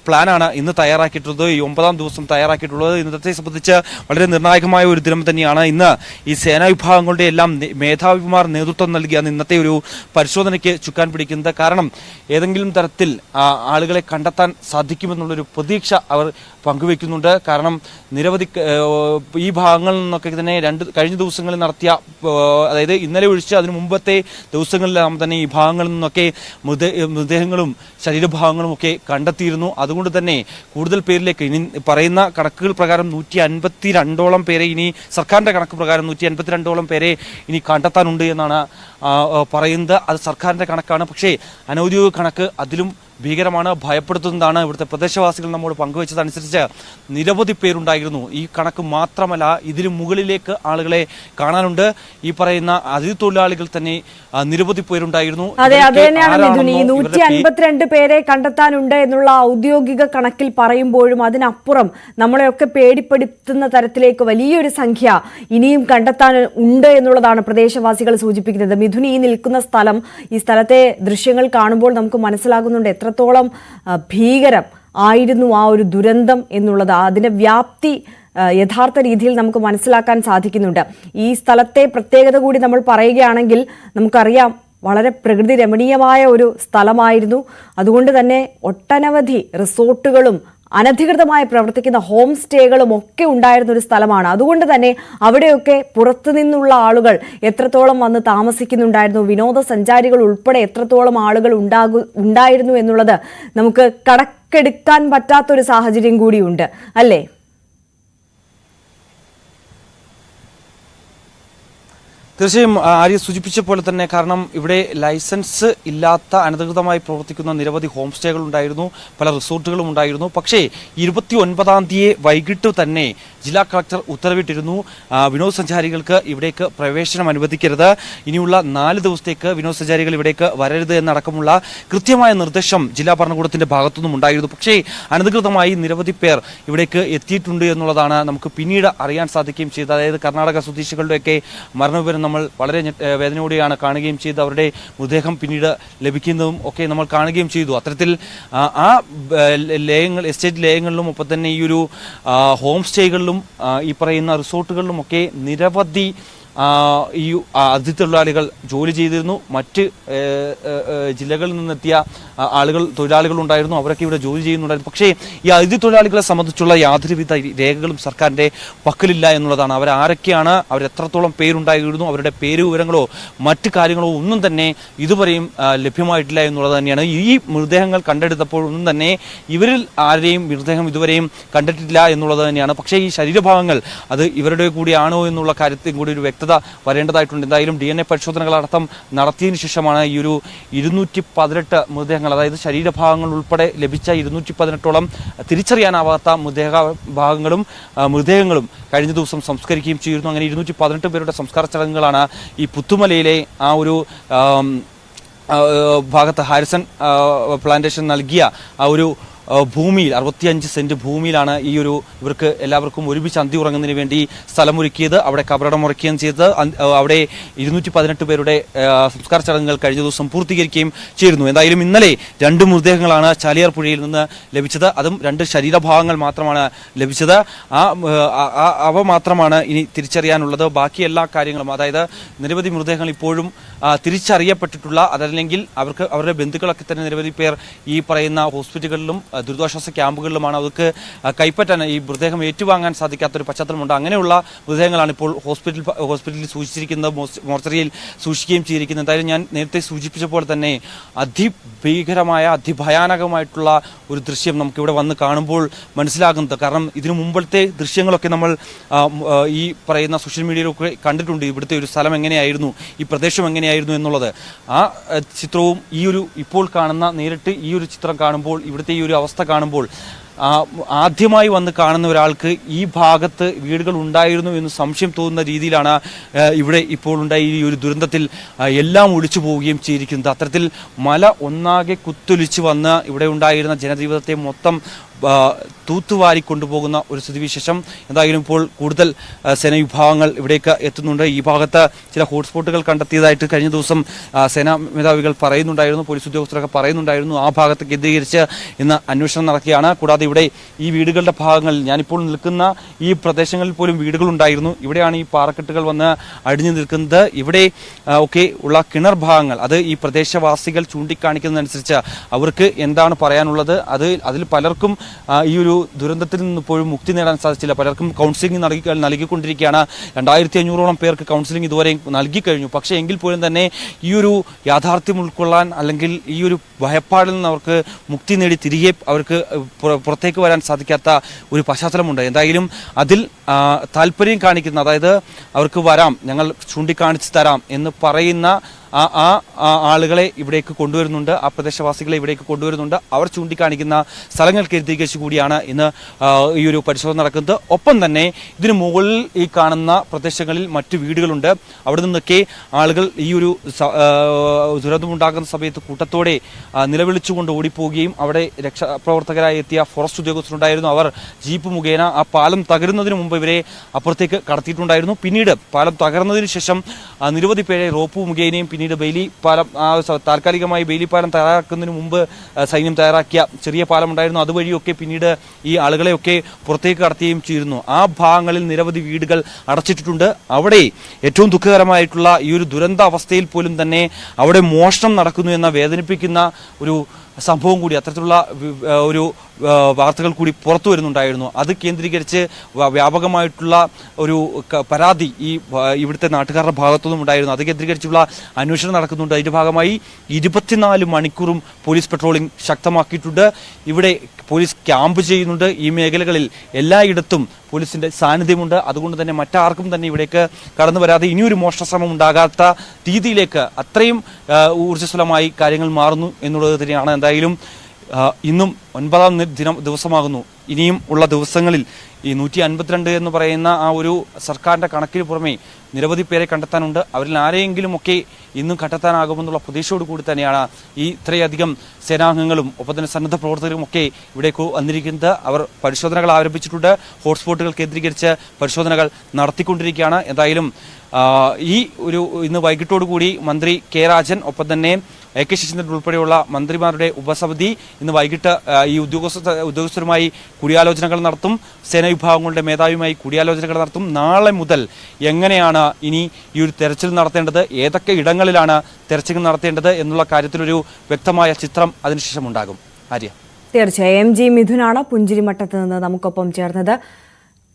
പ്ലാനാണ് ഇന്ന് തയ്യാറാക്കിയിട്ടുള്ളത്. ഈ 9-ാം ദിവസം തയ്യാറാക്കിയിട്ടുള്ളത്. ഇന്നത്തെ സംബന്ധിച്ച് വളരെ നിർണായകമായ ഒരു ദിനം തന്നെയാണ്. ഇന്ന് ഈ സേനാ വിഭാഗങ്ങളുടെ എല്ലാം മേധാവിമാർ നേതൃത്വം നൽകിയാണ് ഇന്നത്തെ ഒരു പരിശോധനയ്ക്ക് ചുക്കാൻ പിടിക്കുന്നത്. കാരണം ഏതെങ്കിലും തരത്തിൽ ആളുകളെ കണ്ടെത്താൻ സാധിക്കുമെന്നുള്ളൊരു പ്രതീക്ഷ അവർ പങ്കുവെക്കുന്നുണ്ട്. കാരണം നിരവധി ഈ ഭാഗങ്ങളിൽ നിന്നൊക്കെ തന്നെ കഴിഞ്ഞ ദിവസങ്ങളിൽ നടത്തിയ, അതായത് ഇന്നലെ ഒഴിച്ച് അതിന് മുമ്പത്തെ ദിവസങ്ങളിലെല്ലാം തന്നെ ഈ ഭാഗങ്ങളിൽ നിന്നൊക്കെ മൃതദേഹങ്ങളും ശരീരഭാഗങ്ങളും ഒക്കെ കണ്ടെത്തിയിരുന്നു. അതുകൊണ്ട് തന്നെ കൂടുതൽ പേരിലേക്ക് ഇനി പറയുന്ന കണക്കുകൾ പ്രകാരം 152ഓളം പേരെ, ഇനി സർക്കാരിന്റെ കണക്ക് പ്രകാരം 152ഓളം പേരെ ഇനി കണ്ടെത്താനുണ്ട് എന്നാണ് പറയുന്നത്. അത് സർക്കാരിന്റെ കണക്കാണ്. പക്ഷേ അനൗദ്യോഗിക കണക്ക് അതിലും ഭീകരമാണ്, ഭയപ്പെടുത്തുന്നതാണ്. ഇവിടുത്തെ പ്രദേശവാസികൾ നമ്മോട് പങ്കുവച്ചതനുസരിച്ച് നിരവധി പേരുണ്ടായിരുന്നു. ഈ കണക്ക് മാത്രമല്ല, ഇതിനു മുകളിലേക്ക് ആളുകളെ കാണാനുണ്ട്. ഈ പറയുന്ന അതിഥി തൊഴിലാളികൾ തന്നെ നിരവധി പേരുണ്ടായിരുന്നു. അതെ, അത് തന്നെയാണ് മിഥുൻ. ഈ 152 പേരെ കണ്ടെത്താനുണ്ട് എന്നുള്ള ഔദ്യോഗിക കണക്കിൽ പറയുമ്പോഴും അതിനപ്പുറം നമ്മളെയൊക്കെ പേടിപ്പെടുത്തുന്ന തരത്തിലേക്ക് വലിയൊരു സംഖ്യ ഇനിയും കണ്ടെത്താൻ ഉണ്ട് എന്നുള്ളതാണ് പ്രദേശവാസികൾ സൂചിപ്പിക്കുന്നത്. മിഥുൻ, ഈ നിൽക്കുന്ന സ്ഥലം, ഈ സ്ഥലത്തെ ദൃശ്യങ്ങൾ കാണുമ്പോൾ നമുക്ക് മനസ്സിലാകുന്നുണ്ട് എത്രത്തോളം ഭീകരം ആയിരുന്നു ആ ഒരു ദുരന്തം എന്നുള്ളത്. അതിന്റെ വ്യാപ്തി യഥാർത്ഥ രീതിയിൽ നമുക്ക് മനസ്സിലാക്കാൻ സാധിക്കുന്നുണ്ട്. ഈ സ്ഥലത്തെ പ്രത്യേകത കൂടി നമ്മൾ പറയുകയാണെങ്കിൽ നമുക്കറിയാം, വളരെ പ്രകൃതി രമണീയമായ ഒരു സ്ഥലമായിരുന്നു. അതുകൊണ്ട് തന്നെ ഒട്ടനവധി റിസോർട്ടുകളും അനധികൃതമായി പ്രവർത്തിക്കുന്ന ഹോം സ്റ്റേകളും ഒക്കെ ഉണ്ടായിരുന്ന ഒരു സ്ഥലമാണ്. അതുകൊണ്ട് തന്നെ അവിടെയൊക്കെ പുറത്തുനിന്നുള്ള ആളുകൾ എത്രത്തോളം വന്ന് താമസിക്കുന്നുണ്ടായിരുന്നു, വിനോദസഞ്ചാരികൾ ഉൾപ്പെടെ എത്രത്തോളം ആളുകൾ ഉണ്ടായിരുന്നു എന്നുള്ളത് നമുക്ക് കണക്കെടുക്കാൻ പറ്റാത്തൊരു സാഹചര്യം കൂടിയുണ്ട്, അല്ലേ? തീർച്ചയായും ആര്യ സൂചിപ്പിച്ച പോലെ തന്നെ, കാരണം ഇവിടെ ലൈസൻസ് ഇല്ലാത്ത അനധികൃതമായി പ്രവർത്തിക്കുന്ന നിരവധി ഹോം സ്റ്റേകൾ ഉണ്ടായിരുന്നു, പല റിസോർട്ടുകളും ഉണ്ടായിരുന്നു. പക്ഷേ 29-ാം തീയതി വൈകിട്ട് തന്നെ ജില്ലാ കളക്ടർ ഉത്തരവിട്ടിരുന്നു, വിനോദസഞ്ചാരികൾക്ക് ഇവിടേക്ക് പ്രവേശനം അനുവദിക്കരുത്, ഇനിയുള്ള 4 ദിവസത്തേക്ക് വിനോദസഞ്ചാരികൾ ഇവിടേക്ക് വരരുത് എന്നടക്കമുള്ള കൃത്യമായ നിർദ്ദേശം ജില്ലാ ഭരണകൂടത്തിന്റെ ഭാഗത്തുനിന്നും ഉണ്ടായിരുന്നു. പക്ഷേ അനധികൃതമായി നിരവധി പേർ ഇവിടേക്ക് എത്തിയിട്ടുണ്ട് എന്നുള്ളതാണ് നമുക്ക് പിന്നീട് അറിയാൻ സാധിക്കുകയും ചെയ്തത്. അതായത് കർണാടക സ്വദേശികളുടെയൊക്കെ മരണവിവരം നമ്മൾ വളരെ വേദനയോടെയാണ് കാണുകയും ചെയ്ത് അവരുടെ മൃതദേഹം പിന്നീട് ലഭിക്കുന്നതും ഒക്കെ നമ്മൾ കാണുകയും ചെയ്തു. അത്തരത്തിൽ ആ ലയങ്ങൾ, എസ്റ്റേറ്റ് ലയങ്ങളിലും ഒപ്പം തന്നെ ഈ ഒരു ഹോം സ്റ്റേകളിലും ഈ പറയുന്ന റിസോർട്ടുകളിലും ഒക്കെ നിരവധി ഈ അതിഥി തൊഴിലാളികൾ ജോലി ചെയ്തിരുന്നു. മറ്റ് ജില്ലകളിൽ നിന്നെത്തിയ തൊഴിലാളികൾ ഉണ്ടായിരുന്നു, അവരൊക്കെ ഇവിടെ ജോലി ചെയ്യുന്നുണ്ടായിരുന്നു. പക്ഷേ ഈ അതിഥി തൊഴിലാളികളെ സംബന്ധിച്ചുള്ള യാതൊരുവിധ രേഖകളും സർക്കാരിന്റെ പക്കലില്ല എന്നുള്ളതാണ്. അവരാരൊക്കെയാണ്, അവരെത്രത്തോളം പേരുണ്ടായിരുന്നു, അവരുടെ പേര് വിവരങ്ങളോ മറ്റു കാര്യങ്ങളോ ഒന്നും തന്നെ ഇതുവരെയും ലഭ്യമായിട്ടില്ല എന്നുള്ളത് തന്നെയാണ്. ഈ മൃതദേഹങ്ങൾ കണ്ടെടുത്തപ്പോൾ ഒന്നും തന്നെ ഇവരിൽ ആരെയും മൃതദേഹം ഇതുവരെയും കണ്ടിട്ടില്ല എന്നുള്ളത് തന്നെയാണ്. പക്ഷേ ഈ ശരീരഭാഗങ്ങൾ അത് ഇവരുടെ കൂടിയാണോ എന്നുള്ള കാര്യത്തിൽ കൂടി ഒരു വ്യക്തത വരേണ്ടതായിട്ടുണ്ട്. എന്തായാലും DNA പരിശോധനകളടക്കം നടത്തിയതിനു ശേഷമാണ് ഈ ഒരു 218 മൃതദേഹങ്ങൾ, അതായത് ശരീരഭാഗങ്ങൾ ഉൾപ്പെടെ ലഭിച്ച 218ഓളം തിരിച്ചറിയാനാവാത്ത മൃതദേഹങ്ങളും കഴിഞ്ഞ ദിവസം സംസ്കരിക്കുകയും ചെയ്തിരുന്നു. അങ്ങനെ 218 പേരുടെ സംസ്കാര ചടങ്ങുകളാണ് ഈ പുത്തുമലയിലെ ആ ഒരു ഭാഗത്ത് ഹാരിസൺ പ്ലാന്റേഷൻ നൽകിയ ആ ഒരു ഭൂമിയിൽ 65 സെന്റ് ഭൂമിയിലാണ് ഇവർക്ക് എല്ലാവർക്കും ഒരുമിച്ച് അന്തി ഉറങ്ങുന്നതിന് വേണ്ടി സ്ഥലമൊരുക്കിയത്. അവിടെ കബറടം ഉറക്കുകയും ചെയ്തത്. അവിടെ 218 പേരുടെ സംസ്കാര ചടങ്ങുകൾ കഴിഞ്ഞ ദിവസം പൂർത്തീകരിക്കുകയും ചെയ്തിരുന്നു. എന്തായാലും ഇന്നലെ 2 മൃതദേഹങ്ങളാണ് ചാലിയാർ പുഴയിൽ നിന്ന് ലഭിച്ചത്. അതും 2 ശരീരഭാഗങ്ങൾ മാത്രമാണ് ലഭിച്ചത്. അവ മാത്രമാണ് ഇനി തിരിച്ചറിയാനുള്ളത്. ബാക്കി എല്ലാ കാര്യങ്ങളും, അതായത് നിരവധി മൃതദേഹങ്ങൾ ഇപ്പോഴും തിരിച്ചറിയപ്പെട്ടിട്ടുള്ള, അതല്ലെങ്കിൽ അവരുടെ ബന്ധുക്കളൊക്കെ തന്നെ നിരവധി പേർ ഈ പറയുന്ന ഹോസ്പിറ്റലുകളിലും ദുരിതാശ്വാസ ക്യാമ്പുകളിലുമാണ്. അവർക്ക് കൈപ്പറ്റാൻ ഈ മൃതദേഹം ഏറ്റുവാങ്ങാൻ സാധിക്കാത്തൊരു പശ്ചാത്തലമുണ്ട്. അങ്ങനെയുള്ള മൃതദേഹങ്ങളാണ് ഇപ്പോൾ ഹോസ്പിറ്റലിൽ സൂക്ഷിച്ചിരിക്കുന്നത്, മോർച്ചറിയിൽ സൂക്ഷിക്കുകയും ചെയ്തിരിക്കുന്നത്. എന്തായാലും ഞാൻ നേരത്തെ സൂചിപ്പിച്ച പോലെ തന്നെ അതിഭീകരമായ അതിഭയാനകമായിട്ടുള്ള ഒരു ദൃശ്യം നമുക്കിവിടെ വന്ന് കാണുമ്പോൾ മനസ്സിലാകുന്നത്. കാരണം ഇതിനു മുമ്പത്തെ ദൃശ്യങ്ങളൊക്കെ നമ്മൾ ഈ പറയുന്ന സോഷ്യൽ മീഡിയയിലൊക്കെ കണ്ടിട്ടുണ്ട്. ഇവിടുത്തെ ഒരു സ്ഥലം എങ്ങനെയായിരുന്നു, ഈ പ്രദേശം എങ്ങനെയായിരുന്നു എന്നുള്ളത്. ആ ചിത്രവും ഇപ്പോൾ കാണുന്ന നേരിട്ട് ഈ ഒരു ചിത്രം കാണുമ്പോൾ, ഇവിടുത്തെ ഈ ഒരു അവസ്ഥ കാണുമ്പോൾ ആദ്യമായി വന്ന് കാണുന്ന ഒരാൾക്ക് ഈ ഭാഗത്ത് വീടുകൾ ഉണ്ടായിരുന്നു എന്ന് സംശയം തോന്നുന്ന രീതിയിലാണ് ഇവിടെ ഇപ്പോൾ ഉണ്ടായ ഈ ഒരു ദുരന്തത്തിൽ എല്ലാം ഒലിച്ചു പോവുകയും ചെയ്തിരിക്കുന്നത്. അത്തരത്തിൽ മല ഒന്നാകെ കുത്തൊലിച്ച് വന്ന് ഇവിടെ ഉണ്ടായിരുന്ന ജനജീവിതത്തെ മൊത്തം തൂത്തുവാരി കൊണ്ടുപോകുന്ന ഒരു സ്ഥിതിവിശേഷം. എന്തായാലും ഇപ്പോൾ കൂടുതൽ സേനാവിഭാഗങ്ങൾ ഇവിടേക്ക് എത്തുന്നുണ്ട്. ഈ ഭാഗത്ത് ചില ഹോട്ട്സ്പോട്ടുകൾ കണ്ടെത്തിയതായിട്ട് കഴിഞ്ഞ ദിവസം സേനാ മേധാവികൾ പറയുന്നുണ്ടായിരുന്നു, പോലീസ് ഉദ്യോഗസ്ഥരൊക്കെ പറയുന്നുണ്ടായിരുന്നു. ആ ഭാഗത്ത് കേന്ദ്രീകരിച്ച് ഇന്ന് അന്വേഷണം നടക്കുകയാണ്. കൂടാതെ ഇവിടെ ഈ വീടുകളുടെ ഭാഗങ്ങളിൽ, ഞാനിപ്പോൾ നിൽക്കുന്ന ഈ പ്രദേശങ്ങളിൽ പോലും വീടുകളുണ്ടായിരുന്നു. ഇവിടെയാണ് ഈ പാറക്കെട്ടുകൾ വന്ന് അടിഞ്ഞു നിൽക്കുന്നത്. ഇവിടെ ഒക്കെ ഉള്ള കിണർ ഭാഗങ്ങൾ, അത് ഈ പ്രദേശവാസികൾ ചൂണ്ടിക്കാണിക്കുന്നതനുസരിച്ച് അവർക്ക് എന്താണ് പറയാനുള്ളത്, അതിൽ പലർക്കും ഈ ഒരു ദുരന്തത്തിൽ നിന്ന് ഇപ്പോഴും മുക്തി നേടാൻ സാധിച്ചില്ല. പലർക്കും കൗൺസിലിംഗ് നൽകിക്കൊണ്ടിരിക്കുകയാണ്. 2500ഓളം പേർക്ക് കൗൺസിലിംഗ് ഇതുവരെ നൽകി കഴിഞ്ഞു. പക്ഷേ എങ്കിൽ പോലും തന്നെ ഈ ഒരു യാഥാർത്ഥ്യം ഉൾക്കൊള്ളാൻ, അല്ലെങ്കിൽ ഈ ഒരു ഭയപ്പാടിൽ നിന്ന് അവർക്ക് മുക്തി നേടി തിരികെ അവർക്ക് പുറത്തേക്ക് വരാൻ സാധിക്കാത്ത ഒരു പശ്ചാത്തലമുണ്ട്. എന്തായാലും അതിൽ താല്പര്യം കാണിക്കുന്ന, അതായത് അവർക്ക് വരാം, ഞങ്ങൾ ചൂണ്ടിക്കാണിച്ചു തരാം എന്ന് പറയുന്ന ആളുകളെ ഇവിടേക്ക് കൊണ്ടുവരുന്നുണ്ട്, ആ പ്രദേശവാസികളെ ഇവിടേക്ക് കൊണ്ടുവരുന്നുണ്ട്. അവർ ചൂണ്ടിക്കാണിക്കുന്ന സ്ഥലങ്ങൾ കേന്ദ്രീകരിച്ച് കൂടിയാണ് ഇന്ന് ഈ ഒരു പരിശോധന നടക്കുന്നത്. ഒപ്പം തന്നെ ഇതിനു മുകളിൽ ഈ കാണുന്ന പ്രദേശങ്ങളിൽ മറ്റു വീടുകളുണ്ട്. അവിടെ നിന്നൊക്കെ ആളുകൾ ഈ ഒരു ദുരന്തമുണ്ടാകുന്ന സമയത്ത് കൂട്ടത്തോടെ നിലവിളിച്ചുകൊണ്ട് ഓടിപ്പോവുകയും അവിടെ രക്ഷാപ്രവർത്തകരായി എത്തിയ ഫോറസ്റ്റ് ഉദ്യോഗസ്ഥരുണ്ടായിരുന്നു. അവർ ജീപ്പ് മുഖേന ആ പാലം തകരുന്നതിന് മുമ്പ് ഇവരെ അപ്പുറത്തേക്ക് കടത്തിയിട്ടുണ്ടായിരുന്നു. പിന്നീട് പാലം തകർന്നതിന് ശേഷം നിരവധി പേരെ റോപ്പ് മുഖേനയും പിന്നീട് ബെയിലി പാലം, താൽക്കാലികമായി ബെയിലി പാലം തയ്യാറാക്കുന്നതിന് മുമ്പ് സൈന്യം തയ്യാറാക്കിയ ചെറിയ പാലം ഉണ്ടായിരുന്നു, അതുവഴിയൊക്കെ പിന്നീട് ഈ ആളുകളെയൊക്കെ പുറത്തേക്ക് കടത്തുകയും ചെയ്തിരുന്നു. ആ ഭാഗങ്ങളിൽ നിരവധി വീടുകൾ അടച്ചിട്ടിട്ടുണ്ട്. അവിടെ ഏറ്റവും ദുഃഖകരമായിട്ടുള്ള ഈ ഒരു ദുരന്ത അവസ്ഥയിൽ പോലും തന്നെ അവിടെ മോഷണം നടക്കുന്നു എന്ന വേദനിപ്പിക്കുന്ന ഒരു സംഭവം കൂടി, അത്തരത്തിലുള്ള ഒരു വാർത്തകൾ കൂടി പുറത്തു വരുന്നുണ്ടായിരുന്നു. അത് കേന്ദ്രീകരിച്ച് വ്യാപകമായിട്ടുള്ള ഒരു പരാതി ഇവിടുത്തെ നാട്ടുകാരുടെ ഭാഗത്തുനിന്നും ഉണ്ടായിരുന്നു. അത് കേന്ദ്രീകരിച്ചുള്ള അന്വേഷണം നടക്കുന്നുണ്ട്. അതിന്റെ ഭാഗമായി 24 മണിക്കൂറും പോലീസ് പെട്രോളിംഗ് ശക്തമാക്കിയിട്ടുണ്ട്. ഇവിടെ പോലീസ് ക്യാമ്പ് ചെയ്യുന്നുണ്ട്. ഈ മേഖലകളിൽ എല്ലായിടത്തും പോലീസിന്റെ സാന്നിധ്യമുണ്ട്. അതുകൊണ്ട് തന്നെ മറ്റാർക്കും തന്നെ ഇവിടേക്ക് കടന്നു വരാതെ ഇനിയൊരു മോഷണശ്രമം ഉണ്ടാകാത്ത രീതിയിലേക്ക് അത്രയും ഊർജ്ജസ്വലമായി കാര്യങ്ങൾ മാറുന്നു എന്നുള്ളത് തന്നെയാണ്. എന്തായാലും ഇന്നും 9ാം ദിവസമാകുന്നു. ഇനിയും ഉള്ള ദിവസങ്ങളിൽ ഈ 152 എന്ന് പറയുന്ന ആ ഒരു സർക്കാരിന്റെ കണക്കിന് പുറമെ നിരവധി പേരെ കണ്ടെത്താനുണ്ട്. അവരിൽ ആരെയെങ്കിലും ഒക്കെ ഇന്നും കണ്ടെത്താനാകുമെന്നുള്ള പ്രതീക്ഷയോട് കൂടി തന്നെയാണ് ഈ ഇത്രയധികം സേനാംഗങ്ങളും ഒപ്പം തന്നെ സന്നദ്ധ പ്രവർത്തകരും ഒക്കെ ഇവിടേക്ക് വന്നിരിക്കുന്നത്. അവർ പരിശോധനകൾ ആരംഭിച്ചിട്ടുണ്ട്. ഹോട്ട്സ്പോട്ടുകൾ കേന്ദ്രീകരിച്ച് പരിശോധനകൾ നടത്തിക്കൊണ്ടിരിക്കുകയാണ്. എന്തായാലും ഇന്ന് വൈകിട്ടോടുകൂടി മന്ത്രി കെ രാജൻ, ഒപ്പം തന്നെ AK ശശീന്ദ്രൻ ഉൾപ്പെടെയുള്ള മന്ത്രിമാരുടെ ഉപസമിതി ഇന്ന് വൈകിട്ട് ഈ ഉദ്യോഗസ്ഥരുമായി കൂടിയാലോചനകൾ നടത്തും. സേനാവിഭാഗങ്ങളുടെ മേധാവിയുമായി കൂടിയാലോചനകൾ നടത്തും. നാളെ മുതൽ എങ്ങനെയാണ് ഇനി ഈ ഒരു തെരച്ചിൽ നടത്തേണ്ടത്, ഏതൊക്കെ ഇടങ്ങളിലാണ് തെരച്ചിൽ നടത്തേണ്ടത് എന്നുള്ള കാര്യത്തിലൊരു വ്യക്തമായ ചിത്രം അതിനുശേഷം ഉണ്ടാകും. ആര്യ, തീർച്ചയായും MG മിഥുനാണ് പുഞ്ചിരിമട്ടത്ത് നിന്ന് നമുക്കൊപ്പം ചേർന്നത്.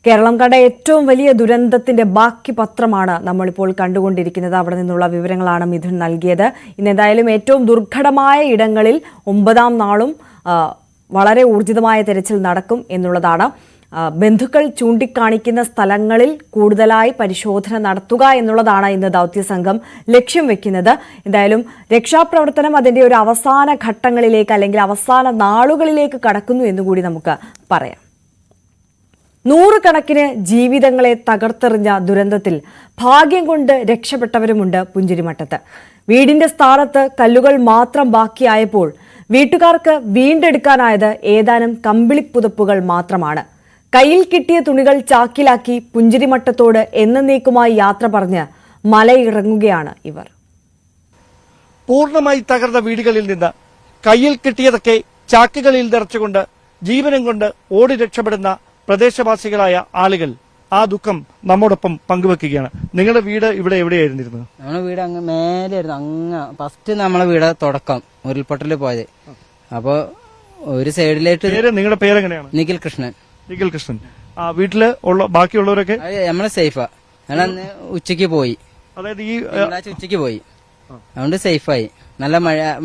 കേരളം കണ്ട ഏറ്റവും വലിയ ദുരന്തത്തിന്റെ ബാക്കി പത്രമാണ് നമ്മളിപ്പോൾ കണ്ടുകൊണ്ടിരിക്കുന്നത്. അവിടെ നിന്നുള്ള വിവരങ്ങളാണ് മിഥുൻ നൽകിയത്. ഇന്നെന്തായാലും ഏറ്റവും ദുർഘടമായ ഇടങ്ങളിൽ 9ാം നാളും വളരെ ഊർജിതമായ തെരച്ചിൽ നടക്കും എന്നുള്ളതാണ്. ബന്ധുക്കൾ ചൂണ്ടിക്കാണിക്കുന്ന സ്ഥലങ്ങളിൽ കൂടുതലായി പരിശോധന നടത്തുക എന്നുള്ളതാണ് ഇന്ന് ദൗത്യസംഘം ലക്ഷ്യം വെക്കുന്നത്. എന്തായാലും രക്ഷാപ്രവർത്തനം അതിന്റെ ഒരു അവസാന ഘട്ടങ്ങളിലേക്ക്, അല്ലെങ്കിൽ അവസാന നാളുകളിലേക്ക് കടക്കുന്നു എന്നുകൂടി നമുക്ക് പറയാം. 100 കണക്കിന് ജീവിതങ്ങളെ തകർത്തെറിഞ്ഞ ദുരന്തത്തിൽ ഭാഗ്യം കൊണ്ട് രക്ഷപ്പെട്ടവരുമുണ്ട് പുഞ്ചിരിമട്ടത്ത്. വീടിന്റെ സ്ഥാനത്ത് കല്ലുകൾ മാത്രം ബാക്കിയായപ്പോൾ വീട്ടുകാർക്ക് വീണ്ടെടുക്കാനായത് ഏതാനും കമ്പിളിപ്പുതപ്പുകൾ മാത്രമാണ്. കയ്യിൽ കിട്ടിയ തുണികൾ ചാക്കിലാക്കി പുഞ്ചിരിമട്ടത്തോട് എന്നേക്കുമായി യാത്ര പറഞ്ഞ് മലയിറങ്ങുകയാണ് ഇവർ. പൂർണ്ണമായി തകർന്ന വീടുകളിൽ നിന്ന് കയ്യിൽ കിട്ടിയതൊക്കെ ചാക്കുകളിൽ നിറച്ചുകൊണ്ട് ജീവനം കൊണ്ട് ഓടി രക്ഷപ്പെടുന്ന പ്രദേശവാസികളായ ആളുകൾ ആ ദുഃഖം നമ്മോടൊപ്പം പങ്കുവെക്കുകയാണ്. നിങ്ങളുടെ വീട് ഇവിടെ എവിടെയായിരുന്നിരുന്നു? നമ്മുടെ വീട് അങ്ങ് മേലെയായിരുന്നു. ഫസ്റ്റ് നമ്മളെ വീട് തുടക്കം ഉരുൾപൊട്ടൽ പോയത്. അപ്പോൾ ഒരു സൈഡിലായിട്ട് നിങ്ങളുടെ പേരെങ്ങനെയാണ്? നിഖിൽ കൃഷ്ണൻ. നിഖിൽ കൃഷ്ണൻ. വീട്ടില് ബാക്കിയുള്ളവരൊക്കെ നമ്മള് സേഫാ. ഞങ്ങൾ അന്ന് ഉച്ചക്ക് പോയി, അതായത് ഈ തിങ്കളാഴ്ച ഉച്ചക്ക് പോയി, അതുകൊണ്ട് സേഫായി. നല്ല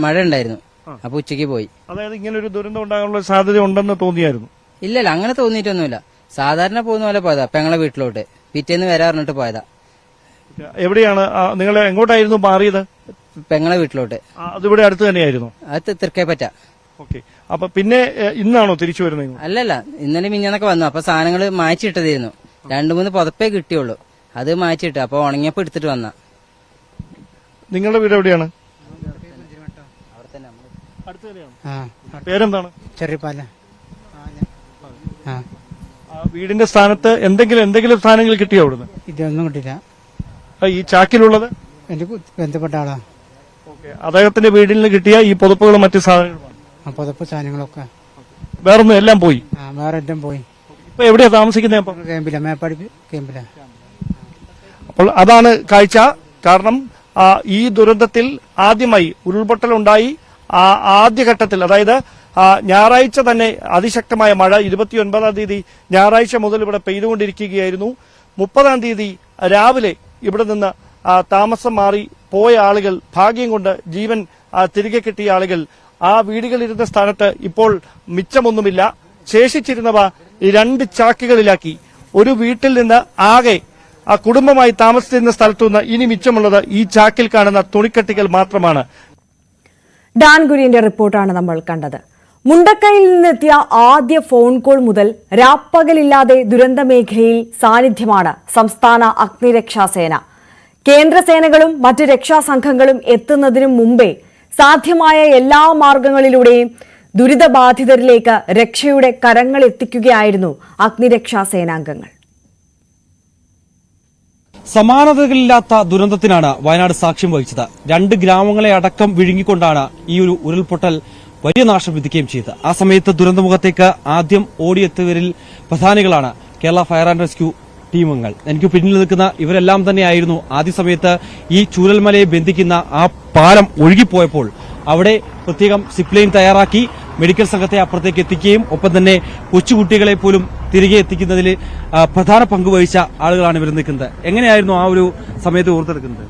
മഴ ഉണ്ടായിരുന്നു, അപ്പൊ ഉച്ചക്ക് പോയി. അതായത് ഇങ്ങനെ ഒരു ദുരന്തം ഉണ്ടാകാനുള്ള സാധ്യത ഉണ്ടെന്ന് തോന്നിയായിരുന്നു? ഇല്ലല്ല, അങ്ങനെ തോന്നിയിട്ടൊന്നുമില്ല. സാധാരണ പോകുന്ന പോലെ പോയതാ. പെങ്ങളെ വീട്ടിലോട്ട് പിറ്റേന്ന് വരാറിഞ്ഞിട്ട് പോയതാ. എവിടെയാണ് നിങ്ങൾ എങ്ങോട്ടായിരുന്നു മാറിയത്? പെങ്ങളെ വീട്ടിലോട്ട്. അതിവിടെ അടുത്ത് തന്നെയായിരുന്നു? അത് തൃക്കേപ്പറ്റ. ഓക്കെ. അപ്പൊ പിന്നെ ഇന്നാണോ തിരിച്ചു വരുന്നത്? അല്ലല്ല, ഇന്നലെ മിഞ്ഞാന്നൊക്കെ വന്നു. അപ്പൊ സാധനങ്ങൾ മായ്ച്ചിട്ടതായിരുന്നു. 2-3 പുതപ്പേ കിട്ടിയുള്ളൂ, അത് മായ്ച്ചിട്ട്. അപ്പൊ ഉണങ്ങിയപ്പോ എടുത്തിട്ട് വന്ന. നിങ്ങളുടെ വീട് എവിടെയാണ്? പേരെന്താണ്? ചെറിയപാല. വീടിന്റെ സ്ഥാനത്ത് എന്തെങ്കിലും സാധനങ്ങൾ കിട്ടിയോ അവിടുന്ന്? ഇതൊന്നും കിട്ടില്ല. ഈ ചാക്കിലുള്ളത് എന്റെ ബന്ധപ്പെട്ട ആളാ. ഓക്കെ. അദ്ദേഹത്തിന്റെ വീടിൽ നിന്ന് കിട്ടിയ ഈ പുതപ്പുകളും മറ്റു സാധനങ്ങളും, പുതപ്പ് സാധനങ്ങളൊക്കെ വേറൊന്നും എല്ലാം പോയി? വേറെ എല്ലാം പോയി. ഇപ്പൊ എവിടെയാ താമസിക്കുന്നത്? അപ്പൊ ക്യാമ്പില, മേപ്പാടി ക്യാമ്പില. അപ്പോൾ അതാണ് കാഴ്ച. കാരണം ഈ ദുരന്തത്തിൽ ആദ്യമായി ഉരുൾപൊട്ടലുണ്ടായി. ആദ്യഘട്ടത്തിൽ, അതായത് ഞായറാഴ്ച തന്നെ അതിശക്തമായ മഴ 29-ാം തീയതി ഞായറാഴ്ച മുതൽ ഇവിടെ പെയ്തുകൊണ്ടിരിക്കുകയായിരുന്നു. 30-ാം തീയതി രാവിലെ ഇവിടെ നിന്ന് താമസം മാറി പോയ ആളുകൾ, ഭാഗ്യം കൊണ്ട് ജീവൻ തിരികെ കിട്ടിയ ആളുകൾ, ആ വീടുകളിരുന്ന സ്ഥാനത്ത് ഇപ്പോൾ മിച്ചമൊന്നുമില്ല. ശേഷിച്ചിരുന്നവ 2 ചാക്കുകളിലാക്കി. ഒരു വീട്ടിൽ നിന്ന് ആകെ ആ കുടുംബമായി താമസിച്ചിരുന്ന സ്ഥലത്തുനിന്ന് ഇനി മിച്ചമുള്ളത് ഈ ചാക്കിൽ കാണുന്ന തുണിക്കട്ടികൾ മാത്രമാണ്. ഡാൻ കുര്യന്റെ റിപ്പോർട്ടാണ് നമ്മൾ കണ്ടത്. മുണ്ടക്കയിൽ നിന്നെത്തിയ ആദ്യ ഫോൺ കോൾ മുതൽ രാപ്പകലില്ലാതെ ദുരന്ത മേഖലയിൽ സാന്നിധ്യമാണ് സംസ്ഥാന അഗ്നിരക്ഷാസേന. കേന്ദ്രസേനകളും മറ്റ് രക്ഷാസംഘങ്ങളും എത്തുന്നതിനു മുമ്പേ സാധ്യമായ എല്ലാ മാർഗങ്ങളിലൂടെയും ദുരിതബാധിതരിലേക്ക് രക്ഷയുടെ കരങ്ങൾ എത്തിക്കുകയായിരുന്നു അഗ്നിരക്ഷാസേനാംഗങ്ങൾ. സമാനതകളില്ലാത്ത ദുരന്തത്തിനാണ് വയനാട് സാക്ഷ്യം വഹിച്ചത്. 2 ഗ്രാമങ്ങളെ അടക്കം വിഴുങ്ങിക്കൊണ്ടാണ് ഈ ഒരു ഉരുൾപൊട്ടൽ വലിയ നാശം വിധിക്കുകയും ചെയ്തത്. ആ സമയത്ത് ദുരന്തമുഖത്തേക്ക് ആദ്യം ഓടിയെത്തിയവരിൽ പ്രധാനികളാണ് കേരള ഫയർ ആൻഡ് റെസ്ക്യൂ ടീമുകൾ. എനിക്ക് പിന്നിൽ നിൽക്കുന്ന ഇവരെല്ലാം തന്നെയായിരുന്നു ആദ്യ സമയത്ത് ഈ ചൂരൽമലയെ ബന്ധിക്കുന്ന ആ പാലം ഒഴുകിപ്പോയപ്പോൾ അവിടെ പ്രത്യേകം സിപ്ലൈൻ തയ്യാറാക്കി മെഡിക്കൽ സംഘത്തെ അപ്പുറത്തേക്ക് എത്തിക്കുകയും ഒപ്പം തന്നെ കൊച്ചുകുട്ടികളെ പോലും തിരികെ എത്തിക്കുന്നതിൽ പ്രധാന പങ്കുവഹിച്ച ആളുകളാണ് ഇവർ നിൽക്കുന്നത്. എങ്ങനെയായിരുന്നു ആ ഒരു സമയത്ത് ഓർത്തെടുക്കുന്നത്?